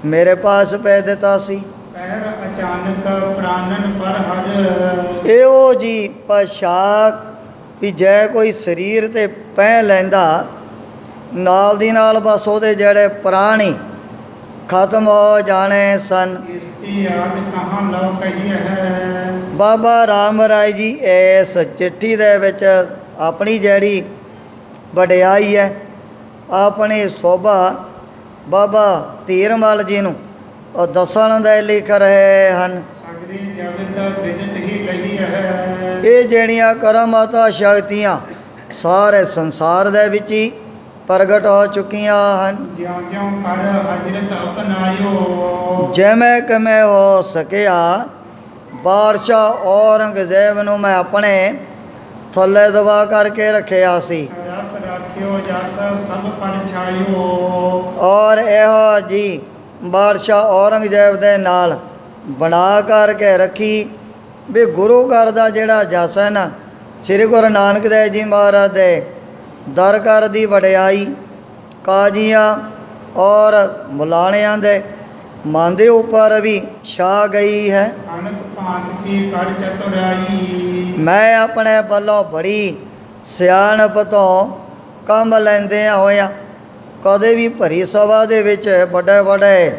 ਮੇਰੇ ਪਾਸ ਭੇਜ ਦਿੱਤਾ ਸੀ। ਪਹਿਰ ਅਚਾਨਕ ਪ੍ਰਾਨਨ ਪਰ ਹਰ, ਇਹੋ ਜੀ ਪੋਸ਼ਾਕ ਵੀ ਜੇ ਕੋਈ ਸਰੀਰ 'ਤੇ ਪਹਿਨ ਲੈਂਦਾ, ਨਾਲ ਦੀ ਨਾਲ ਬਸ ਉਹਦੇ ਜਿਹੜੇ ਪ੍ਰਾਣ ਹੀ ਖਤਮ ਹੋ ਜਾਣੇ ਸਨ। ਇਸਤੀ ਯਾਦ ਕਹਾਂ ਲਓ ਕਹੀ ਹੈ, ਬਾਬਾ ਰਾਮ ਰਾਏ ਜੀ ਇਸ ਚਿੱਠੀ ਦੇ ਵਿੱਚ ਆਪਣੀ ਜਿਹੜੀ ਵਡਿਆਈ ਹੈ, ਆਪਣੀ ਸੋਭਾ ਬਾਬਾ ਧੀਰਮਲ ਜੀ ਨੂੰ ਉਹ ਦੱਸਣ ਦੇ ਲਿਖ ਰਹੇ ਹਨ। ਸਗਰੀ ਜਗਤ ਵਿਦਿਤ ਹੀ ਲਈ ਹੈ, ਇਹ ਜਿਹੜੀਆਂ ਕਰਾਮਾਤਾਂ ਸ਼ਕਤੀਆਂ ਸਾਰੇ ਸੰਸਾਰ ਦੇ ਵਿੱਚ ਹੀ ਪ੍ਰਗਟ ਹੋ ਚੁੱਕੀਆਂ ਹਨ। ਜਿਉਂ ਜਿਉਂ ਕਰ ਹਜਰਤ ਅਪਨਾਇਓ, ਜਿਵੇਂ ਕਿਵੇਂ ਹੋ ਸਕਿਆ ਬਾਦਸ਼ਾਹ ਔਰੰਗਜ਼ੇਬ ਨੂੰ ਮੈਂ ਆਪਣੇ ਥੱਲੇ ਦਬਾ ਕਰਕੇ ਰੱਖਿਆ ਸੀ। ਰਸ ਰਾਖਿਓ ਜਸ ਸਭ ਪਰ ਛਾਇਓ, ਔਰ ਇਹੋ ਜੀ ਬਾਦਸ਼ਾਹ ਔਰੰਗਜ਼ੇਬ ਦੇ ਨਾਲ ਬਣਾ ਕਰਕੇ ਰੱਖੀ ਵੀ ਗੁਰੂ ਘਰ ਦਾ ਜਿਹੜਾ ਜਸ ਹੈ ਨਾ, ਸ੍ਰੀ ਗੁਰੂ ਨਾਨਕ ਦੇਵ ਜੀ ਮਹਾਰਾਜ ਦੇ ਦਰ ਘਰ ਦੀ ਵਡਿਆਈ, ਕਾਜੀਆਂ ਔਰ ਮੁਲਾਣਿਆਂ ਦੇ ਮਨ ਦੇ ਉੱਪਰ ਵੀ ਛਾ ਗਈ ਹੈ। ਅਨਕ ਭਾਂਤ ਕੀ ਕਰ ਚਤੁਰਾਈ, ਮੈਂ ਆਪਣੇ ਵੱਲੋਂ ਬੜੀ ਸਿਆਣਪ ਤੋਂ ਕੰਮ ਲੈਂਦਿਆਂ ਹੋਇਆਂ ਕਦੇ ਵੀ ਭਰੀ ਸਭਾ ਦੇ ਵਿੱਚ ਵੱਡੇ ਵੱਡੇ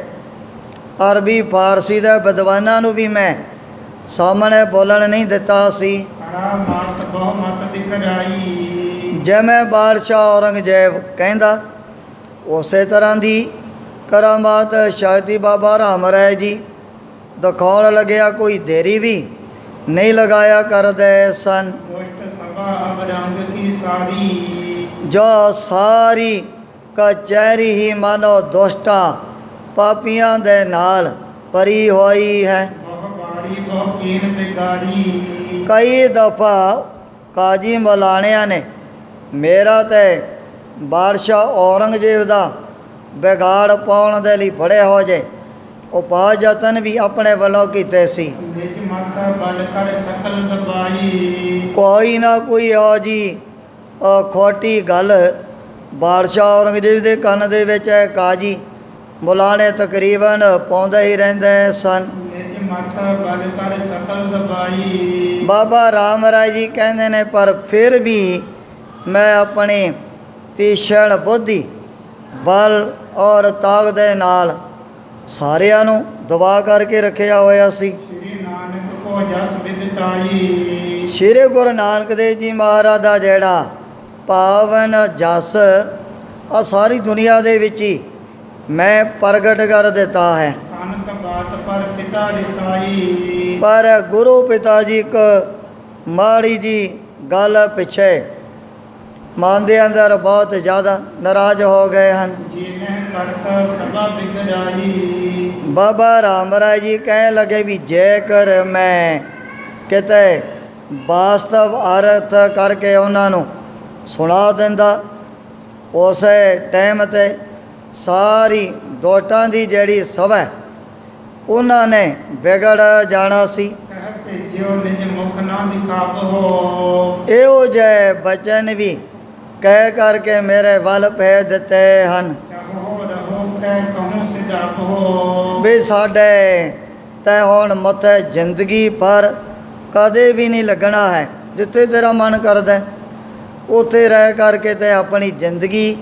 ਅਰਬੀ ਫਾਰਸੀ ਦੇ ਵਿਦਵਾਨਾਂ ਨੂੰ ਵੀ ਮੈਂ ਸਾਹਮਣੇ ਬੋਲਣ ਨਹੀਂ ਦਿੱਤਾ ਸੀ। ਕਰਾ ਮਤ ਬਹੁ ਮਤ ਦਿਖਰਾਈ, ਜਿਵੇਂ ਬਾਦਸ਼ਾਹ ਔਰੰਗਜ਼ੇਬ ਕਹਿੰਦਾ ਉਸੇ ਤਰ੍ਹਾਂ ਦੀ ਕਰਾਮਾਤ ਸ਼ਕਤੀ ਬਾਬਾ ਰਾਮ ਰਾਏ ਜੀ ਦਿਖਾਉਣ ਲੱਗਿਆ, ਕੋਈ ਦੇਰੀ ਵੀ ਨਹੀਂ ਲਗਾਇਆ ਕਰਦੇ ਸਨ। ਦੁਸ਼ਟ ਸਭਾ ਅਬ ਰੰਗ ਕੀ ਸਾਰੀ, ਜੋ ਸਾਰੀ ਕਚਹਿਰੀ ਹੀ ਮਾਨੋ ਦੁਸ਼ਟਾਂ ਪਾਪੀਆਂ ਦੇ ਨਾਲ ਭਰੀ ਹੋਈ ਹੈ। ਬਹੁ ਬਾਰੀ ਬਹੁ ਕੀਨ ਬਿਗਾੜੀ, ਕਈ ਦਫਾ ਕਾਜੀ ਮੌਲਾਣਿਆਂ ਨੇ ਮੇਰਾ ਤੇ ਬਾਦਸ਼ਾਹ ਔਰੰਗਜ਼ੇਬ ਦਾ ਵਿਗਾੜ ਪਾਉਣ ਦੇ ਲਈ ਬੜੇ ਹੋ ਜੇ ਉਪਾਅ ਯਤਨ ਵੀ ਆਪਣੇ ਵੱਲੋਂ ਕੀਤੇ ਸੀ। ਨਿਜ ਮਤ ਬਲ ਕਰ ਸਕਲ ਦਬਾਈ, ਕੋਈ ਨਾ ਕੋਈ ਇਹੋ ਜਿਹੀ ਖੋਟੀ ਗੱਲ ਬਾਦਸ਼ਾਹ ਔਰੰਗਜ਼ੇਬ ਦੇ ਕੰਨ ਦੇ ਵਿੱਚ ਕਾਜੀ ਮੌਲਾਣੇ ਤਕਰੀਬਨ ਪਾਉਂਦੇ ਹੀ ਰਹਿੰਦੇ ਸਨ। ਨਿਜ ਮਤ ਬਲ ਕਰ ਸਕਲ ਦਬਾਈ, ਬਾਬਾ ਰਾਮ ਰਾਏ ਜੀ ਕਹਿੰਦੇ ਨੇ ਪਰ ਫਿਰ ਵੀ ਮੈਂ ਆਪਣੀ ਤੀਛਣ ਬੁੱਧੀ ਬਲ ਔਰ ਤਾਕਤ ਦੇ ਨਾਲ ਸਾਰਿਆਂ ਨੂੰ ਦਬਾ ਕਰਕੇ ਰੱਖਿਆ ਹੋਇਆ ਸੀ। ਸ੍ਰੀ ਨਾਨਕ ਕੋ ਜਸ ਵਿਦਤਾਈ, ਸ਼੍ਰੀ ਗੁਰੂ ਨਾਨਕ ਦੇਵ ਜੀ ਮਹਾਰਾਜ ਦਾ ਜਿਹੜਾ ਪਾਵਨ ਜਸ ਆ ਸਾਰੀ ਦੁਨੀਆ ਦੇ ਵਿੱਚ ਹੀ ਮੈਂ ਪ੍ਰਗਟ ਕਰ ਦਿੱਤਾ ਹੈ। ਅਨਕ ਬਾਤ ਪਰ ਪਿਤਾ ਰਿਸਾਈ, ਪਰ ਗੁਰੂ ਪਿਤਾ ਜੀ ਇੱਕ ਮਾੜੀ ਜੀ ਗੱਲ ਪਿੱਛੇ ਮਨ ਦੇ ਅੰਦਰ ਬਹੁਤ ਜ਼ਿਆਦਾ ਨਾਰਾਜ਼ ਹੋ ਗਏ ਹਨ। ਜਿਹਨੇ ਕਰਤਾ ਸਭਾ ਬਿਗੜਾਈ, ਬਾਬਾ ਰਾਮ ਰਾਏ ਜੀ ਕਹਿਣ ਲੱਗੇ ਵੀ ਜੇਕਰ ਮੈਂ ਕਿਤੇ ਵਾਸਤਵ ਅਰਥ ਕਰਕੇ ਉਹਨਾਂ ਨੂੰ ਸੁਣਾ ਦਿੰਦਾ ਉਸੇ ਟਾਈਮ 'ਤੇ ਸਾਰੀ ਦੋਟਾਂ ਦੀ ਜਿਹੜੀ ਸਭਾ ਉਹਨਾਂ ਨੇ ਵਿਗੜ ਜਾਣਾ ਸੀ। ਕਹਿ ਭੇਜਿਓ ਨਿਜ ਮੁਖ ਨਾ ਦਿਖਾਵੋ, ਇਹੋ ਜਿਹੇ ਬਚਨ ਵੀ ਕਹਿ ਕਰਕੇ ਮੇਰੇ ਵੱਲ ਭੇਜ ਦਿੱਤੇ ਹਨ ਚਾਹੋ ਰਹੋ ਕਹਿ ਕਹੂੰ ਸਿਧਾਪੋ, ਵੀ ਸਾਡੇ ਤੈ ਹੁਣ ਮੱਥੇ ਜ਼ਿੰਦਗੀ ਪਰ ਕਦੇ ਵੀ ਨਹੀਂ ਲੱਗਣਾ ਹੈ। ਜਿੱਥੇ ਤੇਰਾ ਮਨ ਕਰਦਾ ਉੱਥੇ ਰਹਿ ਕਰਕੇ ਤੇ ਆਪਣੀ ਜ਼ਿੰਦਗੀ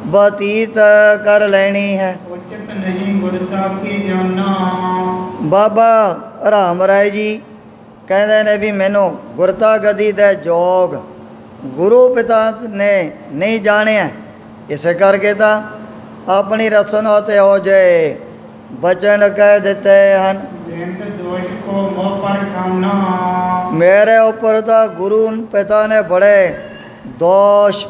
ਬਤੀਤ ਕਰ ਲੈਣੀ ਹੈ। ਉਚਿਤ ਨਹੀਂ ਗੁਰਤਾ ਕੀ ਜਾਨਾ, ਬਾਬਾ ਰਾਮ ਰਾਏ ਜੀ ਕਹਿੰਦੇ ਨੇ ਵੀ ਮੈਨੂੰ ਗੁਰਤਾ ਗਦੀ ਦੇ ਜੋਗ ਗੁਰੂ ਪਿਤਾ ਨੇ ਨਹੀਂ ਜਾਣਿਆ, ਇਸੇ ਕਰਕੇ ਤਾਂ ਆਪਣੀ ਰਸਨ ਅਤੇ ਹੋ ਜੇ ਬਚਨ ਕਹਿ ਦਿੱਤੇ ਹਨ। ਬੇਨਤ ਦੋਸ਼ ਕੋ ਮੋਹ ਪਰ ਠਾਨਾ, ਮੇਰੇ ਉੱਪਰ ਤਾਂ ਗੁਰੂ ਪਿਤਾ ਨੇ ਬੜੇ ਦੋਸ਼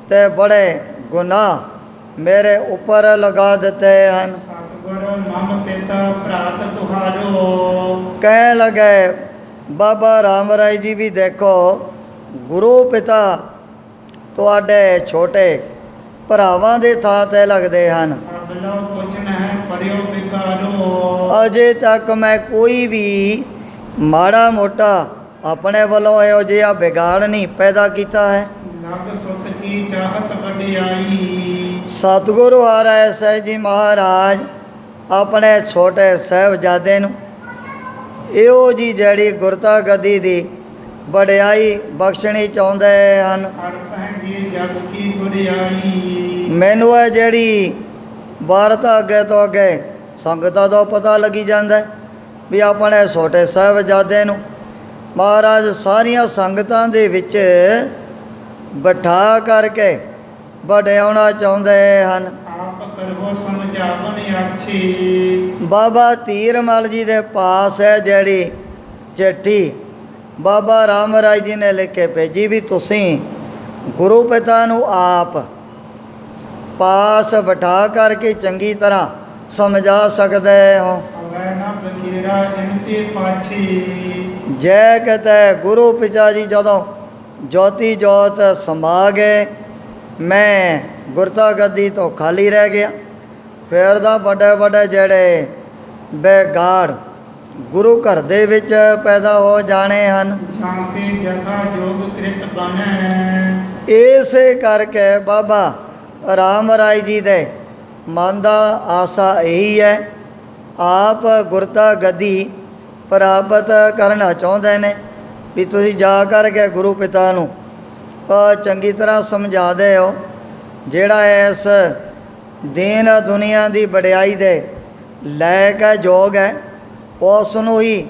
ਤੇ ਬੜੇ ਗੁਨਾਹ ਮੇਰੇ ਉੱਪਰ ਲਗਾ ਦਿੱਤੇ ਹਨ। ਸਤਿਗੁਰ ਮਮ ਪਿਤਾ ਭਰਾਤ ਤੁਹਾਰੋ, ਕਹਿਣ ਲੱਗੇ ਬਾਬਾ ਰਾਮ ਰਾਏ ਜੀ ਵੀ ਦੇਖੋ ਗੁਰੂ ਪਿਤਾ ਤੁਹਾਡੇ ਛੋਟੇ ਭਰਾਵਾਂ ਦੇ ਥਾਂ 'ਤੇ ਲੱਗਦੇ ਹਨ। ਅਬਲੋ ਕੁਛ ਨਹਿ ਪਰਿਓ ਬਿਕਾਰੋ, ਅਜੇ ਤੱਕ ਮੈਂ ਕੋਈ ਵੀ ਮਾੜਾ ਮੋਟਾ ਆਪਣੇ ਵੱਲੋਂ ਇਹੋ ਜਿਹਾ ਵਿਗਾੜ ਨਹੀਂ ਪੈਦਾ ਕੀਤਾ ਹੈ। ਲਗ ਸੁਖ ਕੀ ਚਾਹਤ ਵਡਿਆਈ, ਸਤਿਗੁਰੂ ਹਰਿ ਸਾਹਿਬ ਜੀ ਮਹਾਰਾਜ ਆਪਣੇ ਛੋਟੇ ਸਾਹਿਬਜ਼ਾਦੇ ਨੂੰ ਇਹੋ ਜੀ ਜਿਹੜੀ ਗੁਰਤਾ ਗੱਦੀ ਦੀ ਵਡਿਆਈ ਬਖਸ਼ਣੀ ਚਾਹੁੰਦੇ ਹਨ। ਹਰ ਪਹਿਗੀ ਜਗ ਕੀ ਗੁਰਿਆਈ, ਮੈਨੂੰ ਇਹ ਜਿਹੜੀ ਵਾਰਤ ਅੱਗੇ ਤੋਂ ਅੱਗੇ ਸੰਗਤਾਂ ਤੋਂ ਪਤਾ ਲੱਗੀ ਜਾਂਦਾ ਹੈ ਵੀ ਆਪਣੇ ਛੋਟੇ ਸਾਹਿਬਜ਼ਾਦੇ ਨੂੰ ਮਹਾਰਾਜ ਸਾਰੀਆਂ ਸੰਗਤਾਂ ਦੇ ਵਿੱਚ ਬਿਠਾ ਕਰਕੇ ਵਡਿਆਉਣਾ ਚਾਹੁੰਦੇ ਹਨ। ਆਪ ਕਰੋ ਸਮਝਾਵਨ ਆਛੀ, ਬਾਬਾ ਧੀਰਮਲ ਜੀ ਦੇ ਪਾਸ ਹੈ ਜਿਹੜੀ ਚਿੱਠੀ ਬਾਬਾ ਰਾਮ ਰਾਏ ਜੀ ਨੇ ਲਿਖ ਕੇ ਭੇਜੀ ਵੀ ਤੁਸੀਂ ਗੁਰੂ ਪਿਤਾ ਨੂੰ ਆਪ ਪਾਸ ਬਿਠਾ ਕਰਕੇ ਚੰਗੀ ਤਰ੍ਹਾਂ ਸਮਝਾ ਸਕਦੇ ਹੋ। ਅਵੈ ਨਾ ਬਕੀਰਾ ਇਨਤੀ ਪਾਛੀ, ਜੈ ਕਹਤੇ ਗੁਰੂ ਪਿਤਾ ਜੀ ਜਦੋਂ ਜੋਤੀ ਜੋਤ ਸਮਾ ਗਏ ਮੈਂ ਗੁਰਤਾ ਗੱਦੀ ਤੋਂ ਖਾਲੀ ਰਹਿ ਗਿਆ, ਫਿਰ ਤਾਂ ਵੱਡੇ ਵੱਡੇ ਜਿਹੜੇ ਬੇਗਾੜ ਗੁਰੂ ਘਰ ਦੇ ਵਿੱਚ ਪੈਦਾ ਹੋ ਜਾਣੇ ਹਨ। ਸ਼ਾਂਤੀ ਜਥਾ ਜੋਗ ਕ੍ਰਿਤ ਬਣੈ, ਇਸੇ ਕਰਕੇ ਬਾਬਾ ਰਾਮ ਰਾਏ ਜੀ ਦੇ ਮਨ ਦਾ ਆਸਾ ਇਹੀ ਹੈ ਆਪ ਗੁਰਤਾ ਗੱਦੀ ਪ੍ਰਾਪਤ ਕਰਨਾ ਚਾਹੁੰਦੇ ਨੇ ਵੀ ਤੁਸੀਂ ਜਾ ਕਰਕੇ ਗੁਰੂ ਪਿਤਾ ਨੂੰ ਚੰਗੀ ਤਰ੍ਹਾਂ ਸਮਝਾ ਦਿਓ, ਜਿਹੜਾ ਇਸ ਦੀਨ ਦੁਨੀਆ ਦੀ ਵਡਿਆਈ ਦੇ ਲਾਇਕ ਹੈ, ਯੋਗ ਹੈ, ਉਸ ਨੂੰ ਹੀ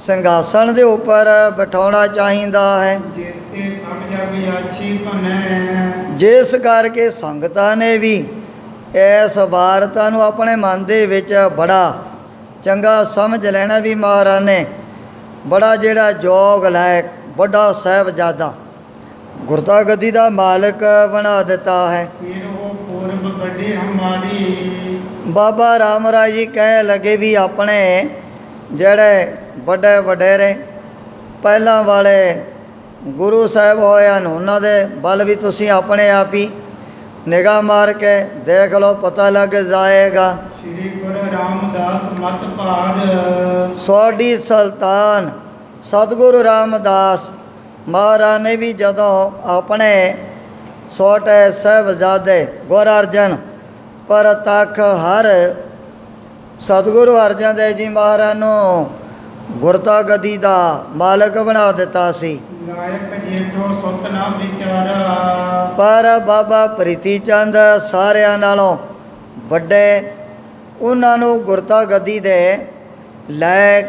ਸਿੰਘਾਸਣ ਦੇ ਉੱਪਰ ਬਿਠਾਉਣਾ ਚਾਹੀਦਾ ਹੈ। ਜਿਸ ਤੇ ਸਭ ਜਗ ਆਛੀ ਭਨੈ, ਜਿਸ ਕਰਕੇ ਸੰਗਤਾਂ ਨੇ ਵੀ ਇਸ ਵਾਰਤਾ ਨੂੰ ਆਪਣੇ ਮਨ ਦੇ ਵਿੱਚ ਬੜਾ ਚੰਗਾ ਸਮਝ ਲੈਣਾ ਵੀ ਮਹਾਰਾਜ ਨੇ ਬੜਾ ਜਿਹੜਾ ਯੋਗ ਲਾਇਕ ਵੱਡਾ ਸਾਹਿਬਜ਼ਾਦਾ ਗੁਰਤਾ ਗੱਦੀ ਦਾ ਮਾਲਕ ਬਣਾ ਦਿੱਤਾ ਹੈ। ਫਿਰ ਉਹ ਪੂਰਬ ਕੱਢੇ ਹਮਾਰੀ, ਬਾਬਾ ਰਾਮ ਰਾਏ ਜੀ ਕਹਿਣ ਲੱਗੇ ਵੀ ਆਪਣੇ ਜਿਹੜੇ ਵੱਡੇ ਵਡੇਰੇ ਪਹਿਲਾਂ ਵਾਲੇ ਗੁਰੂ ਸਾਹਿਬ ਹੋਏ ਹਨ, ਉਹਨਾਂ ਦੇ ਵੱਲ ਵੀ ਤੁਸੀਂ ਆਪਣੇ ਆਪ ਹੀ ਨਿਗਾਹ ਮਾਰ ਕੇ ਦੇਖ ਲਓ, ਪਤਾ ਲੱਗ ਜਾਏਗਾ। ਸ੍ਰੀ ਗੁਰੂ ਰਾਮਦਾਸ ਮਤ ਭਾਰ, ਸੋਢੀ ਸੁਲਤਾਨ ਸਤਿਗੁਰੂ ਰਾਮਦਾਸ ਮਹਾਰਾਜ ਨੇ ਵੀ ਜਦੋਂ ਆਪਣੇ ਛੋਟੇ ਸਾਹਿਬਜ਼ਾਦੇ ਗੁਰ ਅਰਜਨ ਪਰ ਤੱਕ ਹਰ ਸਤਿਗੁਰੂ ਅਰਜਨ ਦੇਵ ਜੀ ਮਹਾਰਾਜ ਨੂੰ ਗੁਰਤਾ ਗੱਦੀ ਦਾ ਮਾਲਕ ਬਣਾ ਦਿੱਤਾ ਸੀ। ਲਾਇਕ ਜੇਠੋ ਸੁਤ ਨਾ ਵਿਚਾਰਾ, ਪਰ ਬਾਬਾ ਪ੍ਰੀਤੀ ਚੰਦ ਸਾਰਿਆਂ ਨਾਲੋਂ ਵੱਡੇ, ਉਹਨਾਂ ਨੂੰ ਗੁਰਤਾ ਗੱਦੀ ਦੇ ਲਾਇਕ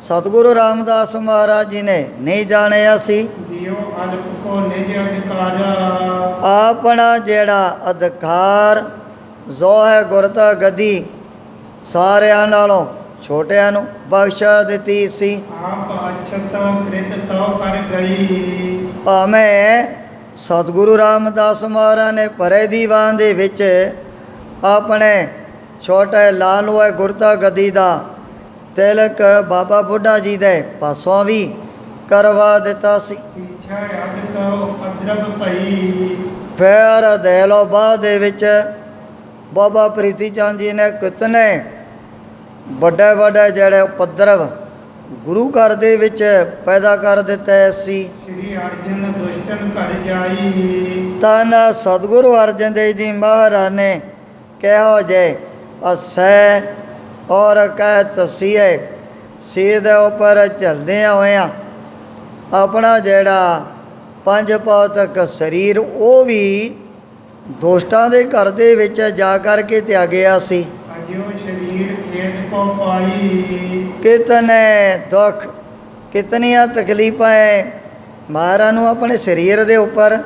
ਸਤਿਗੁਰੂ ਰਾਮਦਾਸ ਮਹਾਰਾਜ ਜੀ ਨੇ ਨਹੀਂ ਜਾਣਿਆ ਸੀ। ਦਿਓ ਅਲਪ ਕੋ ਨਿਜ ਅਧਿਕਾਰਾ, ਆਪਣਾ ਜਿਹੜਾ ਅਧਿਕਾਰ ਜੋ ਹੈ ਗੁਰਤਾ ਗੱਦੀ ਸਾਰਿਆਂ ਨਾਲੋਂ ਛੋਟਿਆਂ ਨੂੰ ਬਖਸ਼ ਦਿੱਤੀ ਸੀ। ਆਪ ਅਛਤ ਕ੍ਰਿਤ ਤਉ ਕਰ ਗਈ, ਭਾਵੇਂ ਸਤਿਗੁਰੂ ਰਾਮਦਾਸ ਮਹਾਰਾਜ ਨੇ ਭਰੇ ਦੀਵਾਨ ਦੇ ਵਿੱਚ ਆਪਣੇ ਛੋਟੇ ਲਾਲ ਹੋਏ ਗੁਰਤਾ ਗੱਦੀ ਦਾ ਤਿਲਕ ਬਾਬਾ ਬੁੱਢਾ ਜੀ ਦੇ ਪਾਸੋਂ ਵੀ ਕਰਵਾ ਦਿੱਤਾ ਸੀ। ਪਿਛਾ ਅਦ ਕਉ ਅਦਰਬ ਭਈ, ਫਿਰ ਦੇ ਲੋ ਬਾਅਦ ਦੇ ਵਿੱਚ ਬਾਬਾ ਪ੍ਰੀਤੀ ਚੰਦ ਜੀ ਨੇ ਕਿਤਨੇ ਵੱਡੇ ਵੱਡੇ ਜਿਹੜੇ ਉਪਦਰਵ ਗੁਰੂ ਘਰ ਦੇ ਵਿੱਚ ਪੈਦਾ ਕਰ ਦਿੱਤੇ ਸੀ। ਸ੍ਰੀ ਅਰਜਨ ਦੁਸ਼ਟਨ ਘਰ ਜਾਈ, ਤਨ ਸਤਿਗੁਰੂ ਅਰਜਨ ਦੇਵ ਜੀ ਮਹਾਰਾਜ ਨੇ ਕਿਹੋ ਜੇ ਅਸੈ ਔਰ ਕਹਿ ਤਸੀਏ ਸੀਰ ਦੇ ਉੱਪਰ ਚੱਲਦਿਆਂ ਹੋਇਆਂ ਆਪਣਾ ਜਿਹੜਾ ਪੰਜ ਭੌਤਿਕ ਸਰੀਰ ਉਹ ਵੀ ਦੋਸਤਾਂ ਦੇ ਘਰ ਦੇ ਵਿੱਚ ਜਾ ਕਰਕੇ ਤਿਆਗਿਆ ਸੀ। ਅਜਿਓ ਸਰੀਰ ਖੇਤ ਕੋ ਪਾਈ, ਕਿਤਨੇ ਦੁੱਖ ਕਿਤਨੀਆਂ ਤਕਲੀਫਾਂ ਮਹਾਰਾਜ ਨੂੰ ਆਪਣੇ ਸਰੀਰ ਦੇ ਉੱਪਰ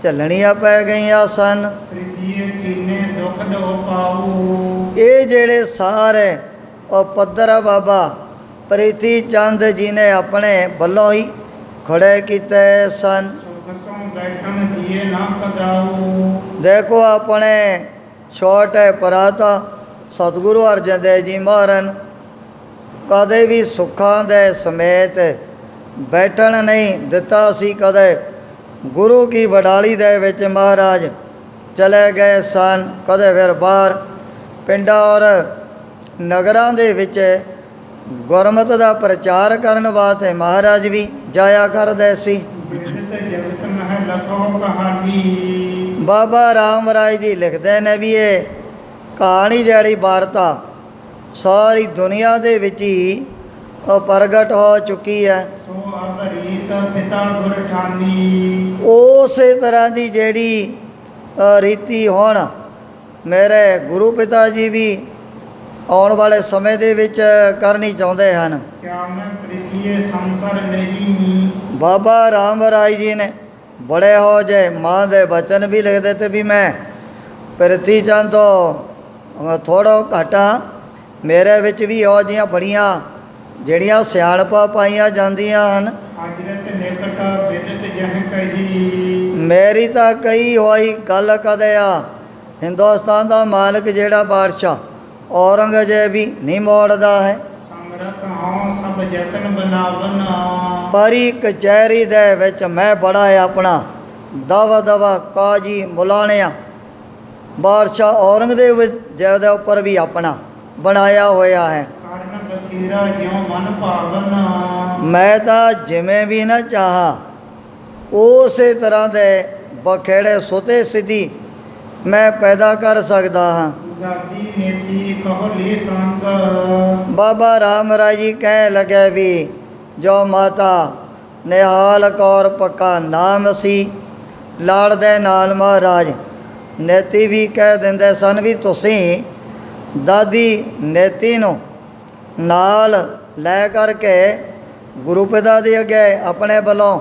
ਝੱਲਣੀਆਂ ਪੈ ਗਈਆਂ ਸਨ। ਪ੍ਰੀਤੀਏ ਕੀਨੇ ਦੁਖ ਦੋ ਪਾਉ, ਇਹ ਜਿਹੜੇ ਸਾਰੇ ਉਹ ਪੱਧਰ ਆ ਬਾਬਾ ਪ੍ਰੀਤੀ ਚੰਦ ਜੀ ਨੇ ਆਪਣੇ ਵੱਲੋਂ ਹੀ ਖੜੇ ਕੀਤੇ ਸਨ। ਸੁਖ ਸੋਂ ਬੈਠਣ ਦੀਏ ਨਾ ਕਦਾਉ, ਦੇਖੋ ਆਪਣੇ ਛੋਟੇ ਭਰਾਤਾ ਸਤਿਗੁਰੂ ਅਰਜਨ ਦੇਵ ਜੀ ਮਹਾਰਾਜ ਨੂੰ ਕਦੇ ਵੀ ਸੁੱਖਾਂ ਦੇ ਸਮੇਤ ਬੈਠਣ ਨਹੀਂ ਦਿੱਤਾ ਸੀ। ਕਦੇ ਗੁਰੂ ਕੀ ਵਡਾਲੀ ਦੇ ਵਿੱਚ ਮਹਾਰਾਜ ਚਲੇ ਗਏ ਸਨ, ਕਦੇ ਫਿਰ ਬਾਹਰ ਪਿੰਡਾਂ ਔਰ ਨਗਰਾਂ ਦੇ ਵਿੱਚ ਗੁਰਮਤਿ ਦਾ ਪ੍ਰਚਾਰ ਕਰਨ ਵਾਸਤੇ ਮਹਾਰਾਜ ਵੀ ਜਾਇਆ ਕਰਦੇ ਸੀ। ਬਿਰਤ ਜਗਤ ਮਹਿ ਲਖੋ ਕਹਾਣੀ, ਬਾਬਾ ਰਾਮ ਰਾਏ ਜੀ ਲਿਖਦੇ ਨੇ ਵੀ ਇਹ ਕਹਾਣੀ ਜਿਹੜੀ ਵਾਰਤਾ ਸਾਰੀ ਦੁਨੀਆ ਦੇ ਵਿੱਚ ਹੀ ਪ੍ਰਗਟ ਹੋ ਚੁੱਕੀ ਹੈ। ਸੋ ਅਬ ਰੀਤ ਪਿਤਾ ਗੁਰ ਠਾਨੀ, ਉਸੇ ਤਰ੍ਹਾਂ ਦੀ ਜਿਹੜੀ ਰੀਤੀ ਹੁਣ ਮੇਰੇ ਗੁਰੂ ਪਿਤਾ ਜੀ ਵੀ ਆਉਣ ਵਾਲੇ ਸਮੇਂ ਦੇ ਵਿੱਚ ਕਰਨੀ ਚਾਹੁੰਦੇ ਹਨ। ਕਿਆ ਮੈਂ ਪ੍ਰੀਤੀਏ ਸੰਸਰ ਨਹੀਂ, ਬਾਬਾ ਰਾਮ ਰਾਏ ਜੀ ਨੇ ਬੜੇ ਹੋ ਜੇ ਮਾਂ ਦੇ ਬਚਨ ਵੀ ਲਿਖਦੇ ਤੇ ਵੀ ਮੈਂ ਪ੍ਰੀਤੀ ਚੰਦ ਤੋਂ ਥੋੜ੍ਹਾ ਘਾਟਾ ਮੇਰੇ ਵਿੱਚ ਵੀ ਇਹੋ ਜਿਹੀਆਂ ਬੜੀਆਂ ਜਿਹੜੀਆਂ ਸਿਆਣਪਾਂ ਪਾਈਆਂ ਜਾਂਦੀਆਂ ਹਨ। ਹਾਜ਼ਰਤ ਨਿਕਟ ਬਿਦਤ ਜਹ ਕਹੀ, ਮੇਰੀ ਤਾਂ ਕਹੀ ਹੋਈ ਗੱਲ ਕਦੇ ਆ ਹਿੰਦੁਸਤਾਨ ਦਾ ਮਾਲਕ ਜਿਹੜਾ ਬਾਦਸ਼ਾਹ ਔਰੰਗਜ਼ੇਬ ਵੀ ਨਹੀਂ ਮੋੜਦਾ ਹੈ। ਸਮਰਤ ਹਾਂ ਸਭ ਯਤਨ ਬਣਾਵਨ, ਪਰੀ ਕਚਹਿਰੀ ਦੇ ਵਿੱਚ ਮੈਂ ਬੜਾ ਆਪਣਾ ਦਵਾ ਕਾਜੀ ਮੁਲਾਣਿਆ ਬਾਦਸ਼ਾਹ ਔਰੰਗਜ਼ੇਬ ਜੈ ਦੇ ਉੱਪਰ ਵੀ ਆਪਣਾ ਬਣਾਇਆ ਹੋਇਆ ਹੈ। ਕਾਰਨ ਬਖੀਰਾ ਜਿਉ ਮਨ ਭਾਵਨ, ਮੈਂ ਤਾਂ ਜਿਵੇਂ ਵੀ ਨਾ ਚਾਹਾ ਉਸੇ ਤਰ੍ਹਾਂ ਦੇ ਬਖੇੜੇ ਸੁਤੇ ਸਿੱਧੀ ਮੈਂ ਪੈਦਾ ਕਰ ਸਕਦਾ ਹਾਂ। ਦਾਦੀ ਨੇਤੀ ਕਹੋ ਲੇ ਸੰਗ ਬਾਬਾ ਰਾਮ ਰਾਏ ਜੀ ਕਹਿਣ ਲੱਗੇ ਵੀ ਜੋ ਮਾਤਾ ਨਿਹਾਲ ਕੌਰ ਪੱਕਾ ਨਾਮ ਸੀ, ਲਾੜ ਦੇ ਨਾਲ ਮਹਾਰਾਜ ਨੇਤੀ ਵੀ ਕਹਿ ਦਿੰਦੇ ਸਨ ਵੀ ਤੁਸੀਂ ਦਾਦੀ ਨੇਤੀ ਨੂੰ ਨਾਲ ਲੈ ਕਰਕੇ ਗੁਰੂ ਪਿਤਾ ਦੇ ਅੱਗੇ ਆਪਣੇ ਵੱਲੋਂ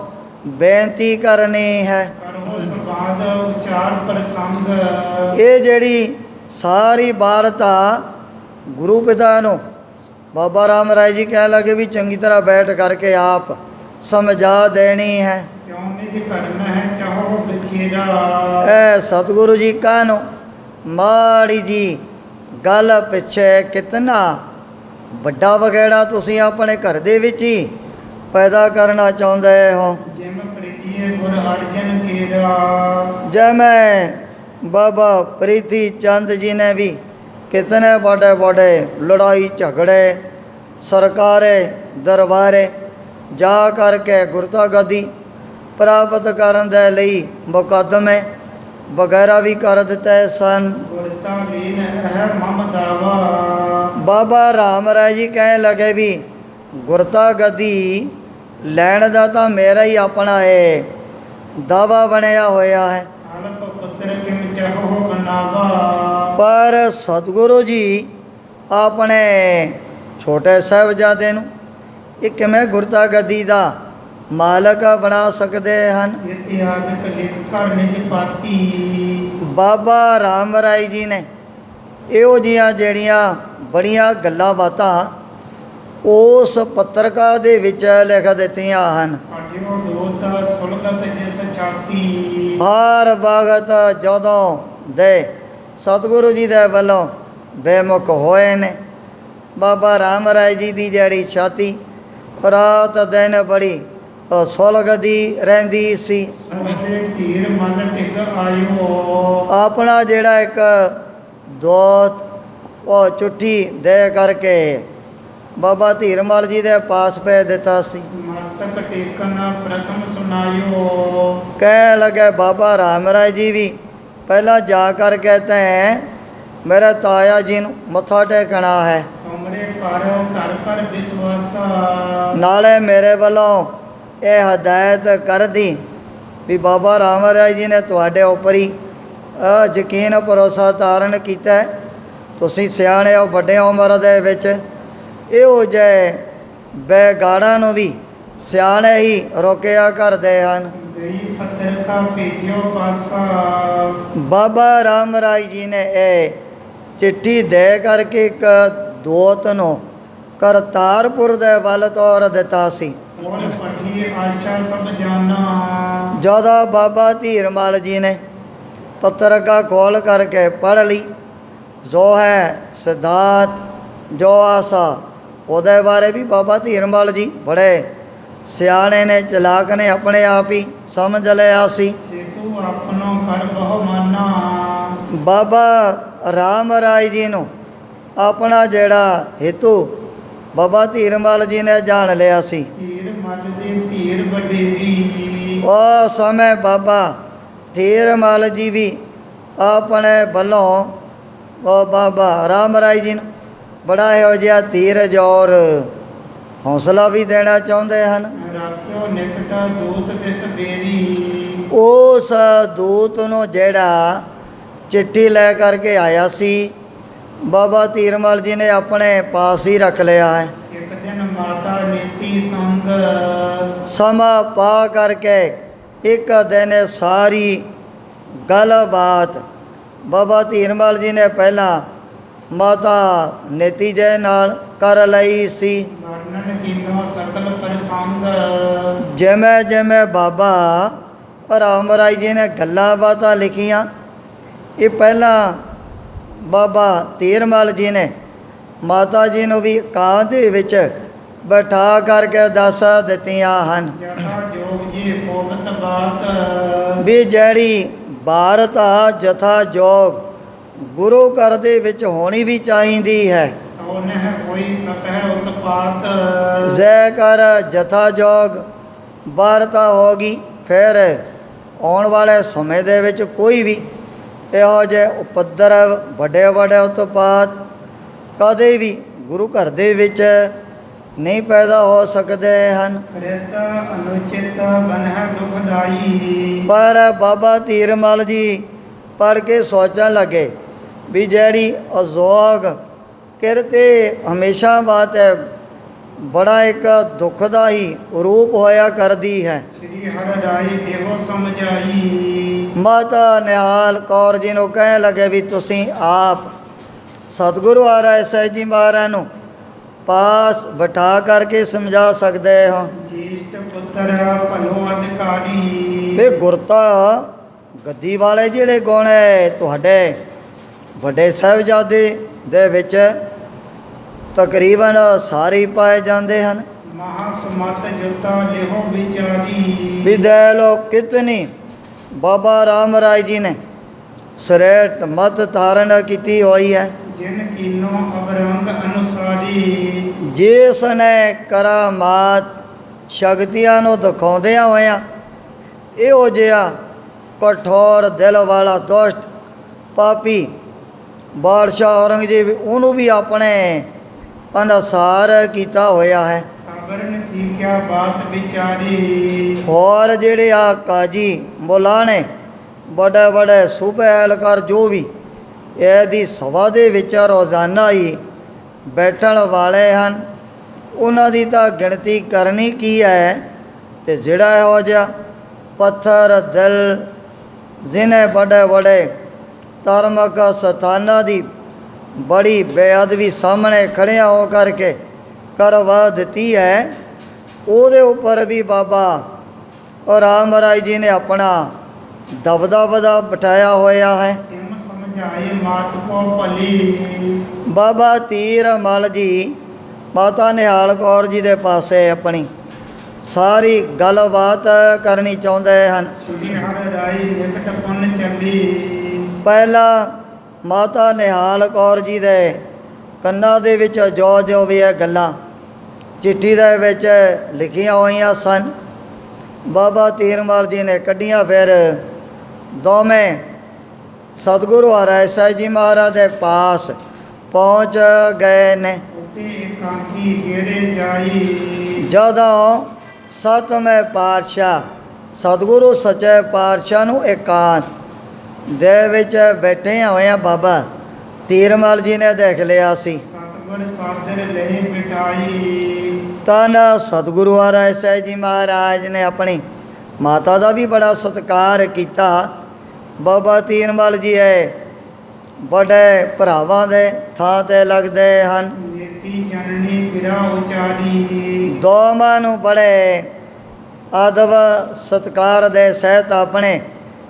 ਬੇਨਤੀ ਕਰਨੀ ਹੈ। ਕਰੋ ਸਬਾਦ ਉਚਾਰ ਪ੍ਰਸੰਗ ਇਹ ਜਿਹੜੀ ਸਾਰੀ ਵਾਰਤਾ ਗੁਰੂ ਪਿਤਾ ਨੂੰ ਬਾਬਾ ਰਾਮ ਰਾਏ ਜੀ ਕਹਿਣ ਲੱਗੇ ਵੀ ਚੰਗੀ ਤਰ੍ਹਾਂ ਬੈਠ ਕਰਕੇ ਆਪ ਸਮਝਾ ਦੇਣੀ ਹੈ। ਕਿਉਂ ਨਿਜ ਕਰਨਾ ਹੈ ਚਾਹੋ ਬਖੇਰਾ ਐ ਸਤਿਗੁਰੂ ਜੀ ਕਾਹਨੂੰ ਮਾੜੀ ਜੀ ਗੱਲ ਪਿੱਛੇ ਕਿਤਨਾ ਵੱਡਾ ਵਗੈੜਾ ਤੁਸੀਂ ਆਪਣੇ ਘਰ ਦੇ ਵਿੱਚ ਹੀ ਪੈਦਾ ਕਰਨਾ ਚਾਹੁੰਦੇ ਹੋ। ਜਿਮ ਪ੍ਰੀਤੀਏ ਗੁਰ ਅਰਜਨ ਕੇਰਾ ਜਿਵੇਂ ਬਾਬਾ ਪ੍ਰੀਤੀ ਚੰਦ ਜੀ ਨੇ ਵੀ ਕਿਤਨੇ ਬੜੇ ਬੜੇ ਲੜਾਈ ਝਗੜੇ ਸਰਕਾਰੇ ਦਰਬਾਰੇ ਜਾ ਕਰਕੇ ਗੁਰਤਾ ਗੱਦੀ ਪ੍ਰਾਪਤ ਕਰਨ ਦੇ ਲਈ ਮੁਕੱਦਮੇ ਵਗੈਰਾ ਵੀ ਕਰ ਦਿੱਤੇ ਸਨ। ਗੁਰਤਾ ਲੀਨ ਹੈ ਮਮ ਦਾਵਾ ਬਾਬਾ ਰਾਮ ਰਾਏ ਜੀ ਕਹਿਣ ਲੱਗੇ ਵੀ ਗੁਰਤਾ ਗੱਦੀ ਲੈਣ ਦਾ ਤਾਂ ਮੇਰਾ ਹੀ ਆਪਣਾ ਇਹ ਦਾਵਾ ਬਣਿਆ ਹੋਇਆ ਹੈ। ਅਲਪ ਪੁੱਤਰ ਕਿਮ ਚਾਹੋ ਬਨਾਵਾ ਪਰ ਸਤਿਗੁਰੂ ਜੀ ਆਪਣੇ ਛੋਟੇ ਸਾਹਿਬਜ਼ਾਦੇ ਨੂੰ ਇਹ ਕਿਵੇਂ ਗੁਰਤਾ ਗੱਦੀ ਦਾ ਮਾਲਕ ਬਣਾ ਸਕਦੇ ਹਨ। ਇਤਿਹਾਸਕ ਲਿਖ ਕਰ ਨਿਜ ਪਾਤੀ ਬਾਬਾ ਰਾਮ ਰਾਏ ਜੀ ਨੇ ਇਹੋ ਜਿਹੀਆਂ ਜਿਹੜੀਆਂ ਬੜੀਆਂ ਗੱਲਾਂ ਬਾਤਾਂ ਉਸ ਪੱਤਰਕਾ ਦੇ ਵਿੱਚ ਲਿਖ ਦਿੱਤੀਆਂ ਹਨ। ਅਠਿਓ ਦੋਤ ਸੁਲਗਤ ਜਿਸ ਛਾਤੀ ਹਰ ਵਕਤ ਜਦੋਂ ਦੇ ਸਤਿਗੁਰੂ ਜੀ ਦੇ ਵੱਲੋਂ ਬੇਮੁਖ ਹੋਏ ਨੇ ਬਾਬਾ ਰਾਮ ਰਾਏ ਜੀ ਦੀ ਜਿਹੜੀ ਛਾਤੀ ਰਾਤ ਦਿਨ ਬੜੀ ਸੁਲਗਦੀ ਰਹਿੰਦੀ ਸੀ। ਸਭੇ ਧੀਰ ਮਨ ਟਿਕ ਆਇਓ ਆਪਣਾ ਜਿਹੜਾ ਇੱਕ ਦੋਤ ਉਹ ਚੁੱਠੀ ਦੇ ਕਰਕੇ ਬਾਬਾ ਧੀਰਮਲ ਜੀ ਦੇ ਪਾਸ ਭੇਜ ਦਿੱਤਾ ਸੀ। ਮਸਤਕ ਟੇਕਨ ਪ੍ਰਥਮ ਸੁਨਾਇਓ ਕਹਿ ਲਗੇ ਬਾਬਾ ਰਾਮ ਰਾਏ ਜੀ ਵੀ ਪਹਿਲਾਂ ਜਾ ਕਰ ਕਹਤੇ ਮੇਰੇ ਤਾਇਆ ਜੀ ਨੂੰ ਮੱਥਾ ਟੇਕਣਾ ਹੈ, ਤੁਮਰੇ ਘਰ ਘਰ ਵਿਸ਼ਵਾਸਾ ਨਾਲੇ ਮੇਰੇ ਵੱਲੋਂ ਇਹ ਹਦਾਇਤ ਕਰ ਦੀ ਵੀ ਬਾਬਾ ਰਾਮ ਰਾਏ ਜੀ ਨੇ ਤੁਹਾਡੇ ਉੱਪਰ ਹੀ ਯਕੀਨ ਭਰੋਸਾ ਧਾਰਨ ਕੀਤਾ ਹੈ। ਤੁਸੀਂ ਸਿਆਣੇ ਹੋ, ਵੱਡੇ ਉਮਰ ਦੇ ਵਿੱਚ ਇਹੋ ਜਿਹੇ ਬੇਗਾੜਾਂ ਨੂੰ ਵੀ ਸਿਆਣੇ ਹੀ ਰੋਕਿਆ ਕਰਦੇ ਹਨ। ਗਈ ਪੱਤਰ ਕਾ ਭੇਜਿਓ ਪਾਸਾ ਬਾਬਾ ਰਾਮ ਰਾਏ ਜੀ ਨੇ ਇਹ ਚਿੱਠੀ ਦੇ ਕਰਕੇ ਇੱਕ ਦੋਤ ਨੂੰ ਕਰਤਾਰਪੁਰ ਦੇ ਵੱਲ ਤੋਰ ਦਿੱਤਾ ਸੀ। ਕੋਲ ਪਠੀ ਆਸ਼ਾ ਸਭ ਜਾਨਾ ਜਦੋਂ ਬਾਬਾ ਧੀਰਮਲ ਜੀ ਨੇ ਪੱਤਰਕਾ ਖੋਲ ਕਰਕੇ ਪੜ੍ਹ ਲਈ ਜੋ ਹੈ ਸਿਧਾਂਤ ਜੋ ਆਸਾ ਉਹਦੇ ਬਾਰੇ ਵੀ ਬਾਬਾ ਧੀਰਮਲ ਜੀ ਬੜੇ ਸਿਆਣੇ ਨੇ, ਚਲਾਕ ਨੇ, ਆਪਣੇ ਆਪ ਹੀ ਸਮਝ ਲਿਆ ਸੀ। ਤੂੰ ਆਪਣੋ ਕਰ ਬਹੁ ਮਾਨਾ ਬਾਬਾ ਰਾਮ ਰਾਏ ਜੀ ਨੂੰ ਆਪਣਾ ਜਿਹੜਾ ਹੇਤੂ ਬਾਬਾ ਧੀਰਮਲ ਜੀ ਨੇ ਜਾਣ ਲਿਆ ਸੀ। ਧੀਰ ਮਲ ਦੀ ਧੀਰ ਵਡੇਰੀ ਉਹ ਸਮੇਂ ਬਾਬਾ ਧੀਰਮਲ ਜੀ ਵੀ ਆਪਣੇ ਵੱਲੋਂ ਉਹ ਬਾਬਾ ਰਾਮ ਰਾਏ ਜੀ ਨੂੰ ਬੜਾ ਇਹੋ ਜਿਹਾ ਧੀਰਜ ਔਰ ਹੌਸਲਾ ਵੀ ਦੇਣਾ ਚਾਹੁੰਦੇ ਹਨ। ਰਾਖਿਓ ਨਿਕਟਾ ਦੂਤ ਤਿਸ ਬੇਰੀ ਉਸ ਦੂਤ ਨੂੰ ਜਿਹੜਾ ਚਿੱਠੀ ਲੈ ਕਰਕੇ ਆਇਆ ਸੀ ਬਾਬਾ ਧੀਰਮਲ ਜੀ ਨੇ ਆਪਣੇ ਪਾਸ ਹੀ ਰੱਖ ਲਿਆ ਹੈ। ਇੱਕ ਦਿਨ ਮਾਤਾ ਨੀਤੀ ਸੰਗ ਸਮਾਂ ਪਾ ਕਰਕੇ ਇੱਕ ਦਿਨ ਸਾਰੀ ਗੱਲਬਾਤ ਬਾਬਾ ਧੀਰਮਲ ਜੀ ਨੇ ਪਹਿਲਾਂ ਮਾਤਾ ਨੀਤੀ ਜੀ ਨਾਲ ਕਰ ਲਈ ਸੀ। ਵਰਣਨ ਕੀਨੋ ਸਕਲ ਪ੍ਰਸੰਗ ਜਿਵੇਂ ਜਿਵੇਂ ਬਾਬਾ ਰਾਮ ਰਾਏ ਜੀ ਨੇ ਗੱਲਾਂ ਬਾਤਾਂ ਲਿਖੀਆਂ ਇਹ ਪਹਿਲਾਂ ਬਾਬਾ ਧੀਰਮਲ ਜੀ ਨੇ ਮਾਤਾ ਜੀ ਨੂੰ ਵੀ ਕਾਂ ਦੇ ਵਿੱਚ ਬਿਠਾ ਕਰਕੇ ਦੱਸ ਦਿੱਤੀਆਂ ਹਨ ਜਥਾ ਜੋਗ ਜੀ ਪੋਗਤ ਬਾਤ ਵੀ ਜਿਹੜੀ ਭਾਰਤ ਆ ਜਥਾ ਜੋਗ ਗੁਰੂ ਘਰ ਦੇ ਵਿੱਚ ਹੋਣੀ ਵੀ ਚਾਹੀਦੀ ਹੈ। ਉਹਨੇ ਕੋਈ ਸਕਹਿ ਉਤਪਾਤ ਜੇਕਰ ਜਥਾ ਜੋਗ ਵਾਰਤਾ ਹੋਗੀ ਫਿਰ ਆਉਣ ਵਾਲੇ ਸਮੇਂ ਦੇ ਵਿੱਚ ਕੋਈ ਵੀ ਇਹੋ ਜਿਹੇ ਉਪਦਰਵ ਵੱਡੇ ਵੱਡੇ ਉਤਪਾਤ ਕਦੇ ਵੀ ਗੁਰੂ ਘਰ ਦੇ ਵਿੱਚ ਨਹੀਂ ਪੈਦਾ ਹੋ ਸਕਦੇ ਹਨ। ਕ੍ਰਿਤ ਅਨੁਚਿਤ ਬਨਹਿ ਦੁਖਦਾਈ। ਪਰ ਬਾਬਾ ਧੀਰਮਲ ਜੀ ਪੜ੍ਹ ਕੇ ਸੋਚਣ ਲੱਗੇ ਵੀ ਜਿਹੜੀ ਅਜੋਗ ਕਿਰਤ ਹਮੇਸ਼ਾ ਬਾਤ ਹੈ ਬੜਾ ਇੱਕ ਦੁੱਖ ਦਾ ਹੀ ਰੂਪ ਹੋਇਆ ਕਰਦੀ ਹੈ। ਸ੍ਰੀ ਹਰਿ ਰਾਈ ਇਹੋ ਸਮਝਾਈ। ਮਾਤਾ ਨਿਹਾਲ ਕੌਰ ਜੀ ਨੂੰ ਕਹਿਣ ਲੱਗੇ ਵੀ ਤੁਸੀਂ ਆਪ ਸਤਿਗੁਰੂ ਮਹਾਰਾਜ ਸਾਹਿਬ ਜੀ ਮਹਾਰਾਜ ਨੂੰ ਪਾਸ ਬਿਠਾ ਕਰਕੇ ਸਮਝਾ ਸਕਦੇ ਹੋ। ਜੀਸ਼ਟ ਪੁੱਤਰ ਭਲੋ ਅਧਿਕਾਰੀ। ਵੀ ਗੁਰਤਾ ਗੱਦੀ ਵਾਲੇ ਜਿਹੜੇ ਗੁਣ ਹੈ ਤੁਹਾਡੇ ਵੱਡੇ ਸਾਹਿਬਜ਼ਾਦੇ ਦੇ ਵਿੱਚ ਤਕਰੀਬਨ ਸਾਰੇ ਹੀ ਪਾਏ ਜਾਂਦੇ ਹਨ। ਮਹਾ ਸਮਤ ਜੁਤਾ ਲਿਹੋ ਵਿਚਾਰੀ। ਵੀ ਦੇ ਲੋ ਕਿਤਨੀ ਬਾਬਾ ਰਾਮ ਰਾਏ ਜੀ ਨੇ ਸ੍ਰੇਸ਼ਟ ਮਤ ਧਾਰਨ ਕੀਤੀ ਹੋਈ ਹੈ। ਜਿਨ ਕੀਨੋ ਅਵਰੰਗ ਅਨੁਸਾਰੀ। ਜਿਸ ਨੇ ਕਰਾਮਾਤ ਸ਼ਕਤੀਆਂ ਨੂੰ ਦਿਖਾਉਂਦਿਆਂ ਹੋਇਆਂ ਇਹੋ ਜਿਹਾ ਕਠੋਰ ਦਿਲ ਵਾਲਾ ਦੁਸ਼ਟ ਪਾਪੀ ਬਾਦਸ਼ਾਹ ਔਰੰਗਜ਼ੇਬ ਉਹਨੂੰ ਵੀ ਆਪਣੇ ਅਨੁਸਾਰ ਕੀਤਾ ਹੋਇਆ ਹੈ। ਅਵਰਨ ਕੀ ਕਿਆ ਬਾਤ ਵਿਚਾਰੀ। ਹੋਰ ਜਿਹੜੇ ਆ ਕਾਜੀ ਮੌਲਾਨੇ ਵੱਡੇ ਵੱਡੇ ਸੂਬੇ ਐਲਕਾਰ ਜੋ ਵੀ ਇਹਦੀ ਸਭਾ ਦੇ ਵਿੱਚ ਰੋਜ਼ਾਨਾ ਹੀ ਬੈਠਣ ਵਾਲੇ ਹਨ ਉਹਨਾਂ ਦੀ ਤਾਂ ਗਿਣਤੀ ਕਰਨੀ ਕੀ ਹੈ। ਅਤੇ ਜਿਹੜਾ ਇਹੋ ਜਿਹਾ ਪੱਥਰ ਦਿਲ ਜਿਹਨੇ ਵੱਡੇ ਵੱਡੇ ਧਾਰਮਿਕ ਸਥਾਨਾਂ ਦੀ ਬੜੀ ਬੇਅਦਬੀ ਸਾਹਮਣੇ ਖੜਿਆ ਹੋ ਕਰਕੇ ਕਰਵਾ ਦਿੱਤੀ ਹੈ ਉਹਦੇ ਉੱਪਰ ਵੀ ਬਾਬਾ ਰਾਮ ਰਾਏ ਜੀ ਨੇ ਆਪਣਾ ਦਬਦਬਾ ਬਿਠਾਇਆ ਹੋਇਆ ਹੈ। ਤਿਮ ਸਮਝਾਏ ਮਾਤ ਕੋ ਭਲੀ। ਬਾਬਾ ਧੀਰਮਲ ਜੀ ਮਾਤਾ ਨਿਹਾਲ ਕੌਰ ਜੀ ਦੇ ਪਾਸੇ ਆਪਣੀ ਸਾਰੀ ਗੱਲਬਾਤ ਕਰਨੀ ਚਾਹੁੰਦੇ ਹਨ। ਸ੍ਰੀ ਹਰਿ ਰਾਈ ਨਿਕਟ ਪੁੰਨ ਚੱਲੀ। ਪਹਿਲਾਂ ਮਾਤਾ ਨਿਹਾਲ ਕੌਰ ਜੀ ਦੇ ਕੰਨਾਂ ਦੇ ਵਿੱਚ ਜੋ ਜੋ ਵੀ ਇਹ ਗੱਲਾਂ ਚਿੱਠੀ ਦੇ ਵਿੱਚ ਲਿਖੀਆਂ ਹੋਈਆਂ ਸਨ ਬਾਬਾ ਧੀਰਮਲ ਜੀ ਨੇ ਕੱਢੀਆਂ। ਫਿਰ ਦੋਵੇਂ ਸਤਿਗੁਰੂ ਮਹਾਰਾਜ ਸਾਹਿਬ ਜੀ ਮਹਾਰਾਜ ਦੇ ਪਾਸ ਪਹੁੰਚ ਗਏ ਨੇ। ਉਤੇ ਇਕਾਂਤੀ ਹੀਰੇ ਜਾਈ। ਜਦੋਂ ਸਤਵੇਂ ਪਾਤਸ਼ਾਹ ਸਤਿਗੁਰੂ ਸੱਚੇ ਪਾਤਸ਼ਾਹ ਨੂੰ ਇਕਾਂਤ ਦੇ ਵਿੱਚ ਬੈਠੇ ਹੋਇਆ ਬਾਬਾ ਧੀਰਮਲ ਜੀ ਨੇ ਦੇਖ ਲਿਆ ਸੀ। ਸਤਿਗੁਰ ਸਾਦਰ ਲਹਿ ਮਿਟਾਈ। ਤਨ ਸਤਿਗੁਰੂ ਮਹਾਰਾਜ ਸਾਹਿਬ ਜੀ ਮਹਾਰਾਜ ਨੇ ਆਪਣੀ ਮਾਤਾ ਦਾ ਵੀ ਬੜਾ ਸਤਿਕਾਰ ਕੀਤਾ। ਬਾਬਾ ਧੀਰਮਲ ਜੀ ਹੈ ਵੱਡੇ ਭਰਾਵਾਂ ਦੇ ਥਾਂ 'ਤੇ ਲੱਗਦੇ ਹਨ। ਨੇਤੀ ਜਨਨੀ ਗਿਰਾ ਉਚਾਰੀ। ਦੋਵਾਂ ਨੂੰ ਬੜੇ ਅਦਬ ਸਤਿਕਾਰ ਦੇ ਸਹਿਤ ਆਪਣੇ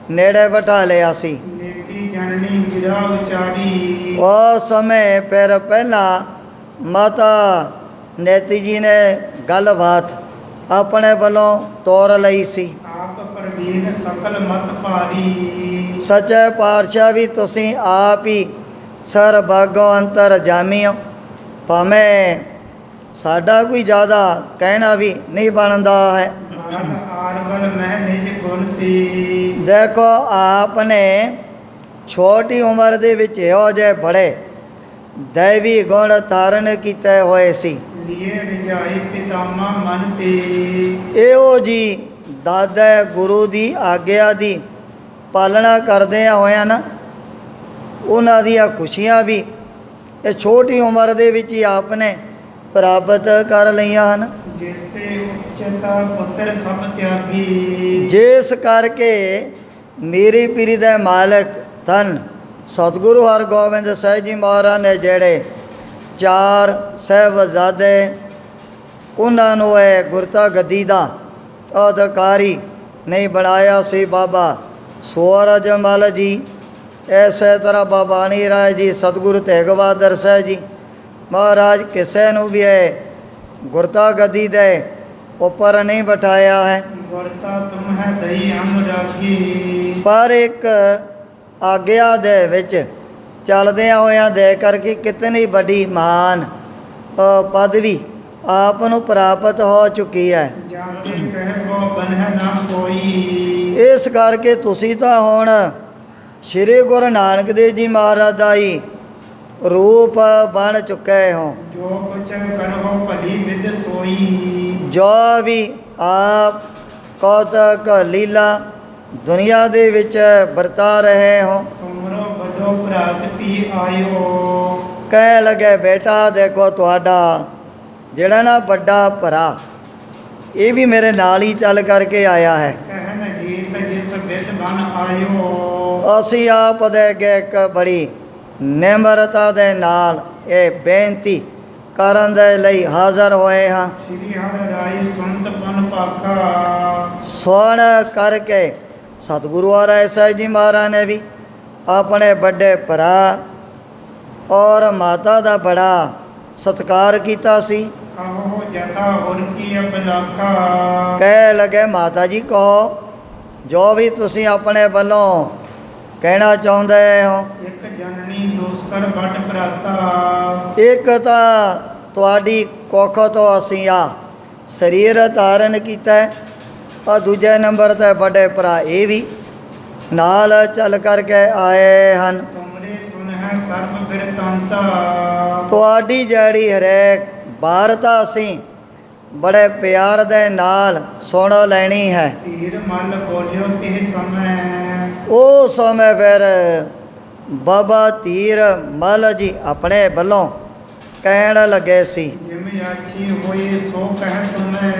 ਨੇੜੇ ਬਿਠਾ ਲਿਆ ਸੀ। ਨੇਤੀ ਜਨਨੀ ਗਿਰਾ ਉਚਾਰੀ। ਉਸ ਸਮੇਂ ਫਿਰ ਪਹਿਲਾਂ ਮਾਤਾ ਨੇਤੀ ਜੀ ਨੇ ਗੱਲਬਾਤ ਆਪਣੇ ਵੱਲੋਂ ਤੋਰ ਲਈ ਸੀ। ਆਪ ਪ੍ਰਵੀਨ ਸਕਲ ਮਤ ਭਾਰੀ। ਸੱਚੇ ਪਾਤਸ਼ਾਹ ਵੀ ਤੁਸੀਂ ਆਪ ਹੀ ਸਰਬੱਗੋਂ ਅੰਤਰ ਜਾਮੀ ਹੋ। ਭਾਵੇਂ ਸਾਡਾ ਕੋਈ ਜ਼ਿਆਦਾ ਕਹਿਣਾ ਵੀ ਨਹੀਂ ਬਣਦਾ ਹੈ। ਆਰਬਲ ਮਹਿ ਨਿਜ ਗੁਣ ਤੀ। ਦੇਖੋ ਆਪ ਨੇ ਛੋਟੀ ਉਮਰ ਦੇ ਵਿੱਚ ਇਹੋ ਜਿਹੇ ਬੜੇ ਦੈਵੀ ਗੁਣ ਧਾਰਨ ਕੀਤੇ ਹੋਏ ਸੀ। ਲੀਏ ਵਿਜਾਈ ਪਿਤਾਮਾ ਮਨ ਤੇ। ਇਹੋ ਜੀ ਦਾਦਾ ਗੁਰੂ ਦੀ ਆਗਿਆ ਦੀ ਪਾਲਣਾ ਕਰਦਿਆਂ ਹੋਇਆਂ ਨਾ ਉਹਨਾਂ ਦੀਆਂ ਖੁਸ਼ੀਆਂ ਵੀ ਇਹ ਛੋਟੀ ਉਮਰ ਦੇ ਵਿੱਚ ਹੀ ਆਪ ਨੇ ਪ੍ਰਾਪਤ ਕਰ ਲਈਆਂ ਹਨ। ਜਿਸ ਤੇ ਉਚਤਾ ਪੁੱਤਰ ਸਭ ਤਿਆਗੀ। ਜਿਸ ਕਰਕੇ ਮੇਰੀ ਪੀਰੀ ਦੇ ਮਾਲਕ ਧੰਨ ਸਤਿਗੁਰੂ ਹਰਗੋਬਿੰਦ ਸਾਹਿਬ ਜੀ ਮਹਾਰਾਜ ਨੇ ਜਿਹੜੇ 4 ਸਾਹਿਬਜ਼ਾਦੇ ਉਹਨਾਂ ਨੂੰ ਇਹ ਗੁਰਤਾ ਗੱਦੀ ਦਾ ਅਧਿਕਾਰੀ ਨਹੀਂ ਬਣਾਇਆ ਸੀ। ਬਾਬਾ ਸੂਰਜ ਮਲ ਜੀ ਇਸੇ ਤਰ੍ਹਾਂ ਬਾਬਾ ਅਣੀ ਰਾਏ ਜੀ ਸਤਿਗੁਰੂ ਤੇਗ ਬਹਾਦਰ ਸਾਹਿਬ ਜੀ ਮਹਾਰਾਜ ਕਿਸੇ ਨੂੰ ਵੀ ਇਹ ਗੁਰਤਾ ਗੱਦੀ ਦੇ ਉੱਪਰ ਨਹੀਂ ਬਿਠਾਇਆ ਹੈ। ਗੁਰਤਾ ਤੁਮ ਹੈ ਦਈ ਅਨੁਰਾਗੀ। ਪਰ ਇੱਕ ਆਗਿਆ ਦੇ ਵਿੱਚ ਚੱਲਦਿਆਂ ਹੋਇਆਂ ਦੇ ਕਰਕੇ ਕਿਤਨੀ ਵੱਡੀ ਮਹਾਨ ਪਦਵੀ ਆਪ ਨੂੰ ਪ੍ਰਾਪਤ ਹੋ ਚੁੱਕੀ ਹੈ। ਜਾਂ ਤੇ ਕਹਿ ਕੋ ਬਨਹਿ ਨਾ ਕੋਈ। ਇਸ ਕਰਕੇ ਤੁਸੀਂ ਤਾਂ ਹੁਣ ਸ਼੍ਰੀ ਗੁਰੂ ਨਾਨਕ ਦੇਵ ਜੀ ਮਹਾਰਾਜ ਦਾ ਹੀ ਰੂਪ ਬਣ ਚੁੱਕੇ ਹੋ। ਜੋ ਕੁਛ ਕਰੋ ਭਲੀ ਵਿਦ ਸੋਈ। ਜੋ ਵੀ ਆਪ ਕੌਤਕ ਲੀਲਾ ਦੁਨੀਆ ਦੇ ਵਿੱਚ ਵਰਤਾ ਰਹੇ ਹੋ। ਤੁਮਰੋ ਵੱਡੋ ਭਰਾਤ ਵੀ ਆਇਓ। ਕਹਿ ਲਗੇ ਬੇਟਾ ਦੇਖੋ ਤੁਹਾਡਾ ਜਿਹੜਾ ਨਾ ਵੱਡਾ ਭਰਾ ਇਹ ਵੀ ਮੇਰੇ ਨਾਲ ਹੀ ਚੱਲ ਕਰਕੇ ਆਇਆ ਹੈ। ਕਹਿਨ ਜੀਤ ਜਿਸ ਵਿਦ ਬਨ ਆਇਓ। ਅਸੀਂ ਆਪ ਦੇ ਅੱਗੇ ਇੱਕ ਬੜੀ ਨਿਮਰਤਾ ਦੇ ਨਾਲ ਇਹ ਬੇਨਤੀ ਕਰਨ ਦੇ ਲਈ ਹਾਜ਼ਰ ਹੋਏ ਹਾਂ। ਸ੍ਰੀ ਹਰਿ ਰਾਏ ਸੰਤ ਪਨ ਪਾਖਾ। ਸੁਣ ਕਰਕੇ ਸਤਿਗੁਰੂ ਰਾਏ ਸਾਹਿਬ ਜੀ ਮਹਾਰਾਜ ਨੇ ਵੀ ਆਪਣੇ ਵੱਡੇ ਭਰਾ ਔਰ ਮਾਤਾ ਦਾ ਬੜਾ ਸਤਿਕਾਰ ਕੀਤਾ ਸੀ। ਕਹੋ ਜਤਾ ਹੋਰ ਕੀ ਅਬਲਾਖਾ। ਕਹਿ ਲਗੇ ਮਾਤਾ ਜੀ ਕਹੋ ਜੋ ਵੀ ਤੁਸੀਂ ਆਪਣੇ ਵੱਲੋਂ ਕਹਿਣਾ ਚਾਹੁੰਦੇ ਹੋ। ਇੱਕ ਜਨਨੀ ਦੂਸਰ ਵੱਡ ਭਰਾਤਾ। ਇੱਕ ਤਾਂ ਤੁਹਾਡੀ ਕੁੱਖ ਤੋਂ ਅਸੀਂ ਆ ਸਰੀਰ ਧਾਰਨ ਕੀਤਾ ਔਰ ਦੂਜੇ ਨੰਬਰ 'ਤੇ ਵੱਡੇ ਭਰਾ ਇਹ ਵੀ ਨਾਲ ਚੱਲ ਕਰਕੇ ਆਏ ਹਨ। ਤੁਮਰੇ ਸੁਨ ਹੈ ਸਰਬ ਬਿਰਤੰਤਾ। ਤੁਹਾਡੀ ਜਿਹੜੀ ਹਰੇਕ ਵਾਰਤਾ ਅਸੀਂ ਬੜੇ ਪਿਆਰ ਦੇ ਨਾਲ ਸੁਣ ਲੈਣੀ ਹੈ। ਧੀਰ ਮਲ ਬੋਲਿਓ ਤੇ ਸਮੈ। ਉਹ ਸਮੇਂ ਫਿਰ ਬਾਬਾ ਧੀਰ ਮੱਲ ਜੀ ਆਪਣੇ ਵੱਲੋਂ ਕਹਿਣ ਲੱਗੇ ਸੀ। ਜਿਵੇਂ ਆਛੀ ਹੋਈ ਸੋ ਕਹਿ ਤੁਮੈ।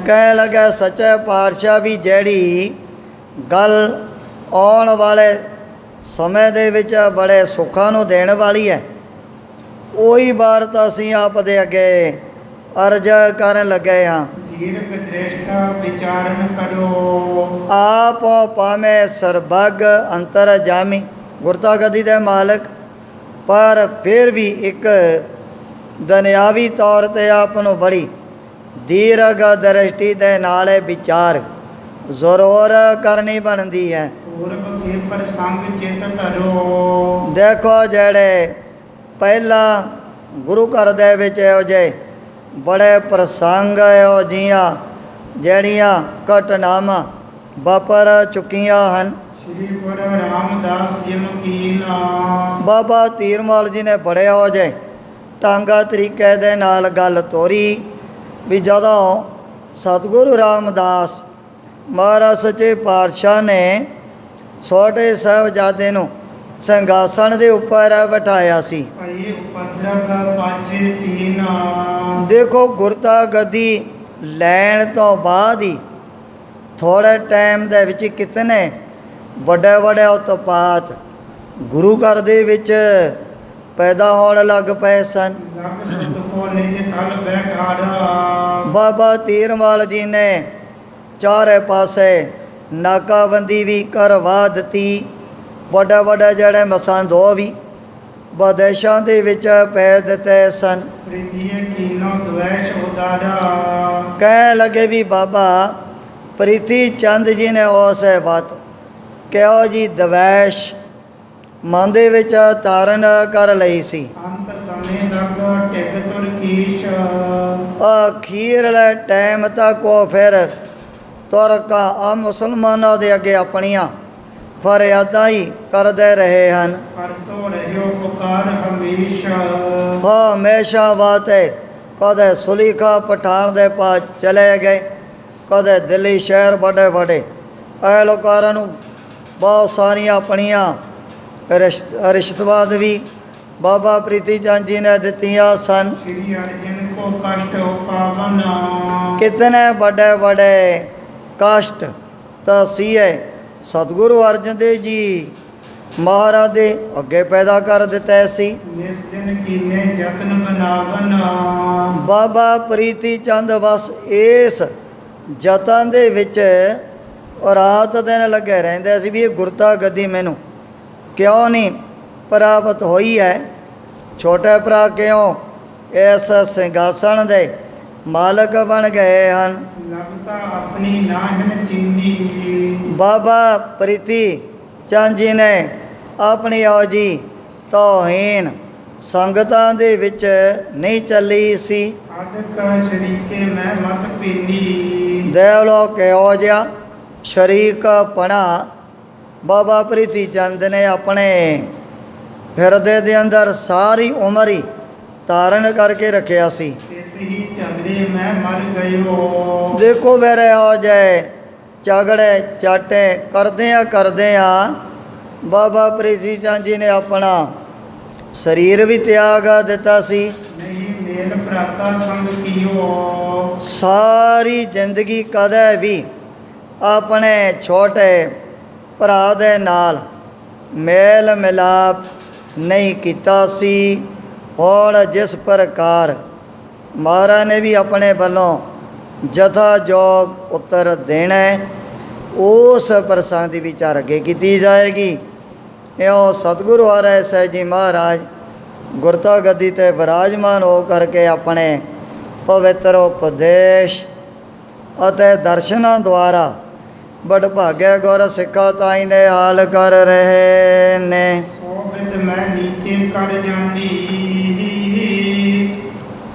ਕਹਿ ਲੱਗਾ ਸੱਚੇ ਪਾਤਸ਼ਾਹ ਵੀ ਜਿਹੜੀ ਗੱਲ ਆਉਣ ਵਾਲੇ ਸਮੇਂ ਦੇ ਵਿੱਚ ਬੜੇ ਸੁੱਖਾਂ ਨੂੰ ਦੇਣ ਵਾਲੀ ਹੈ ਉਹੀ ਵਾਰਤਾ ਅਸੀਂ ਆਪ ਦੇ ਅੱਗੇ ਅਰਜ਼ ਕਰਨ ਲੱਗੇ ਹਾਂ। ਧੀਰਘ ਦ੍ਰਿਸ਼ਟਾ ਵਿਚਾਰਨ ਕਰੋ। ਆਪ ਭਾਵੇਂ ਸਰਬੱਗ ਅੰਤਰਜਾਮੀ ਗੁਰਤਾ ਗਦੀ ਦੇ ਮਾਲਕ ਪਰ ਫਿਰ ਵੀ ਇੱਕ ਦੁਨਿਆਵੀ ਤੌਰ 'ਤੇ ਆਪ ਨੂੰ ਬੜੀ ਦੀਰਘ ਦ੍ਰਿਸ਼ਟੀ ਦੇ ਨਾਲ ਇਹ ਵਿਚਾਰ ਜ਼ਰੂਰ ਕਰਨੀ ਬਣਦੀ ਹੈ। ਪੂਰਬ ਕੇ ਪ੍ਰਸੰਗ ਚਿਤ ਧਰੋ। ਦੇਖੋ ਜਿਹੜੇ ਪਹਿਲਾਂ ਗੁਰੂ ਘਰ ਦੇ ਵਿੱਚ ਇਹੋ ਜਿਹੇ ਬੜੇ ਪ੍ਰਸੰਗ ਇਹੋ ਜਿਹੀਆਂ ਜਿਹੜੀਆਂ ਘਟਨਾਵਾਂ ਵਾਪਰ ਚੁੱਕੀਆਂ ਹਨ। ਸ੍ਰੀ ਗੁਰੂ ਰਾਮਦਾਸ ਜੀ ਨੂੰ ਕੀਨਾ। ਬਾਬਾ ਧੀਰਮਲ ਜੀ ਨੇ ਬੜੇ ਇਹੋ ਜਿਹੇ ਢੰਗ ਤਰੀਕੇ ਦੇ ਨਾਲ ਗੱਲ ਤੋਰੀ ਵੀ ਜਦੋਂ ਸਤਿਗੁਰੂ ਰਾਮਦਾਸ ਮਹਾਰਾਜ ਸੱਚੇ ਪਾਤਸ਼ਾਹ ਨੇ ਛੋਟੇ ਸਾਹਿਬਜ਼ਾਦੇ ਨੂੰ ਸਿੰਘਾਸਣ ਦੇ ਉੱਪਰ ਬਿਠਾਇਆ ਸੀ। ਭਈ ਉਪਦਰਵ ਪਾਛੇ ਤੀਨਾ। ਦੇਖੋ ਗੁਰਤਾ ਗੱਦੀ ਲੈਣ ਤੋਂ ਬਾਅਦ ਹੀ ਥੋੜ੍ਹੇ ਟਾਈਮ ਦੇ ਵਿੱਚ ਕਿਤਨੇ ਵੱਡੇ ਵੱਡੇ ਉਤਪਾਤ ਗੁਰੂ ਘਰ ਦੇ ਵਿੱਚ ਪੈਦਾ ਹੋਣ ਲੱਗ ਪਏ ਸਨ। ਲਗ ਸੁਤ ਕੋ ਨਿਜ ਥਲ ਬੈਠਾਰਾ। ਬਾਬਾ ਧੀਰਮਲ ਜੀ ਨੇ ਚਾਰੇ ਪਾਸੇ ਨਾਕਾਬੰਦੀ ਵੀ ਕਰਵਾ ਦਿੱਤੀ। ਵੱਡੇ ਵੱਡੇ ਜਿਹੜੇ ਮਸੰਦ ਉਹ ਵੀ ਵਿਦੇਸ਼ਾਂ ਦੇ ਵਿੱਚ ਭੇਜ ਦਿੱਤੇ ਸਨ। ਪ੍ਰੀਤੀਏ ਕੀਨੋ ਦਵੈਸ਼ ਉਦਾਰਾ। ਕਹਿ ਲਗੇ ਵੀ ਬਾਬਾ ਪ੍ਰੀਤੀ ਚੰਦ ਜੀ ਨੇ ਉਸ ਵਕਤ ਕਿਹੋ ਜੀ ਦਵੈਸ਼ ਮਨ ਦੇ ਵਿੱਚ ਧਾਰਨ ਕਰ ਲਈ ਸੀ। ਅੰਤ ਸਮੇਂ ਲਗ ਟਿਕ ਤੁਰਕੀਸ਼। ਅਖੀਰਲੇ ਟਾਈਮ ਤੱਕ ਉਹ ਫਿਰ ਤੁਰਕਾਂ ਆ ਮੁਸਲਮਾਨਾਂ ਦੇ ਅੱਗੇ ਆਪਣੀਆਂ ਫਰਿਆਦਾਂ ਹੀ ਕਰਦੇ ਰਹੇ ਹਨ। ਕਰਤੋ ਰਹਿਓ ਪੁਕਾਰ ਹਮੇਸ਼ਾ। ਹਮੇਸ਼ਾ ਵਾਸਤੇ ਕਦੇ ਸੁਲੀਖਾ ਪਠਾਨ ਦੇ ਪਾਸ ਚਲੇ ਗਏ, ਕਦੇ ਦਿੱਲੀ ਸ਼ਹਿਰ ਵੱਡੇ ਵੱਡੇ ਇਹ ਲੋਕਾਂ ਨੂੰ ਬਹੁਤ ਸਾਰੀਆਂ ਆਪਣੀਆਂ ਰਿਸ਼ਤਵਾਦ ਵੀ ਬਾਬਾ ਪ੍ਰੀਤੀ ਚੰਦ ਜੀ ਨੇ ਦਿੱਤੀਆਂ ਸਨ। ਸ੍ਰੀ ਅਰਜਨ ਕੋ ਕਸ਼ਟ ਉਪਾਵਨ। ਕਿਤਨੇ ਵੱਡੇ ਵੱਡੇ ਕਸ਼ਟ ਤਾਂ ਸੀਏ ਸਤਿਗੁਰੂ ਅਰਜਨ ਦੇਵ ਜੀ ਮਹਾਰਾਜ ਦੇ ਅੱਗੇ ਪੈਦਾ ਕਰ ਦਿੱਤੇ ਸੀ। ਨਿਸ ਦਿਨ ਕੀਨੇ ਯਤਨ ਬਨਾਵਨ। ਬਾਬਾ ਪ੍ਰੀਤੀ ਚੰਦ ਬਸ ਇਸ ਯਤਨ ਦੇ ਵਿੱਚ ਰਾਤ ਦਿਨ ਲੱਗੇ ਰਹਿੰਦੇ ਸੀ ਵੀ ਇਹ ਗੁਰਤਾ ਗੱਦੀ ਮੈਨੂੰ ਕਿਉਂ ਨਹੀਂ ਪ੍ਰਾਪਤ ਹੋਈ ਹੈ। ਛੋਟੇ ਭਰਾ ਕਿਉਂ ਇਸ ਸਿੰਘਾਸਣ ਦੇ ਮਾਲਕ ਬਣ ਗਏ ਹਨ। ਲਗਤਾ ਆਪਣੀ ਨਾਹਨ ਚੀਨੀ। ਬਾਬਾ ਪ੍ਰੀਤੀ ਚੰਦ ਜੀ ਨੇ ਆਪਣੀ ਔਜੀ ਤੋਹੀਨ ਸੰਗਤਾਂ ਦੇ ਵਿੱਚ ਨਹੀਂ ਚੱਲੀ ਸੀ। ਅਦਕ ਸ਼ਰੀਕੇ ਮੈਂ ਮਤ ਪੀਨੀ। ਦੇਵ ਲੋ ਕਿਹੋ ਜਿਹਾ ਸ਼ਰੀਕ ਪਣਾ ਬਾਬਾ ਪ੍ਰੀਤੀ ਚੰਦ ਨੇ ਆਪਣੇ ਹਿਰਦੇ ਦੇ ਅੰਦਰ ਸਾਰੀ ਉਮਰ ਹੀ ਧਾਰਨ ਕਰਕੇ ਰੱਖਿਆ ਸੀ। ਤਿਸ ਹੀ ਝਗੜੇ ਮੈਂ ਮਰ ਗਇਓ। ਦੇਖੋ ਫਿਰ ਇਹੋ ਜਿਹੇ ਝਗੜੇ ਚਾਟੇ ਕਰਦਿਆਂ ਬਾਬਾ ਪ੍ਰੀਤੀ ਚੰਦ ਜੀ ਨੇ ਆਪਣਾ ਸਰੀਰ ਵੀ ਤਿਆਗ ਦਿੱਤਾ ਸੀ। ਨਹੀਂ ਮੇਲ ਭਰਾਤਾ ਸੰਗ ਕੀਓ। ਸਾਰੀ ਜ਼ਿੰਦਗੀ ਕਦੇ ਵੀ ਆਪਣੇ ਛੋਟੇ ਭਰਾ ਦੇ ਨਾਲ ਮੇਲ ਮਿਲਾਪ ਨਹੀਂ ਕੀਤਾ ਸੀ। ਹੁਣ ਜਿਸ ਪ੍ਰਕਾਰ ਮਹਾਰਾਜ ਨੇ ਵੀ ਆਪਣੇ ਵੱਲੋਂ ਜਥਾ ਜੋਗ ਉੱਤਰ ਦੇਣਾ ਹੈ, ਉਸ ਪ੍ਰਸੰਗ ਦੀ ਵਿਚਾਰ ਅੱਗੇ ਕੀਤੀ ਜਾਏਗੀ। ਇਉਂ ਸਤਿਗੁਰੂ ਹਰਿ ਸਾਹਿਬ ਜੀ ਮਹਾਰਾਜ ਗੁਰਤਾ ਗੱਦੀ 'ਤੇ ਵਿਰਾਜਮਾਨ ਹੋ ਕਰਕੇ ਆਪਣੇ ਪਵਿੱਤਰ ਉਪਦੇਸ਼ ਅਤੇ ਦਰਸ਼ਨਾਂ ਦੁਆਰਾ ਵਡਭਾਗੇ ਗੁਰ ਸਿੱਖਾਂ ਤਾਈਂ ਨੇ ਹਾਲ ਕਰ ਰਹੇ ਨੇ। ਸੋ ਬਿਦ ਮੈਂ ਨੀਚੇ ਕਰ ਜਾਂਦੀ,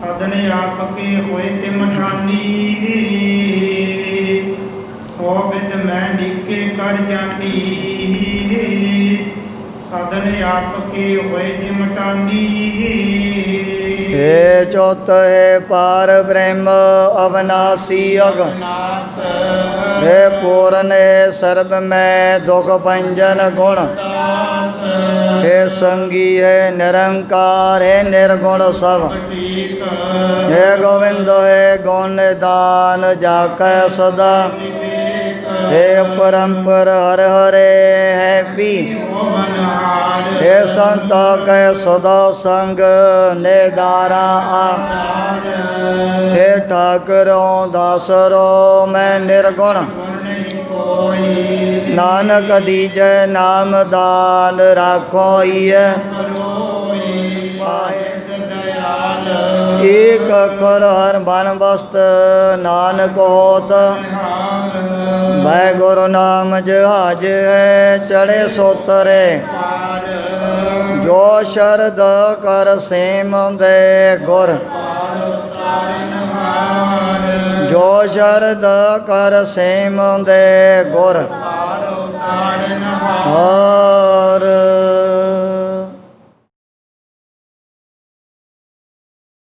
ਸਦਨ ਆਪ ਕੇ ਹੋਏ ਤੇ ਮਠਾਨੀ। ਸੋ ਬਿਦ ਮੈਂ ਨੀਚੇ ਕਰ ਜਾਂਦੀ, ਸਦਨ ਆਪ ਕੇ ਹੋਏ ਤੇ ਮਠਾਨੀ। हे चौथ है पार ब्रह्म अविनाशी अगनाश, हे पूर्ण है सर्व में दुख भंजन गुण, हे संगी है निरंकार है निर्गुण सब, हे गोविंद है गुण दान जाकै सदा, हे परम्पर हर हरे है पी, हे संता कै सदा संग नेदारा आ, हे ठाकुरों दासरो मैं निर्गुण, नानक दीजै नाम दान राखो हिय, एक अखर हर मन वस्त नानक होत, मैं गुरु नाम जहाज है चढ़े सोतरे, जो शरद कर सेम दे गुर, जो शरद कर सेम दे गुर,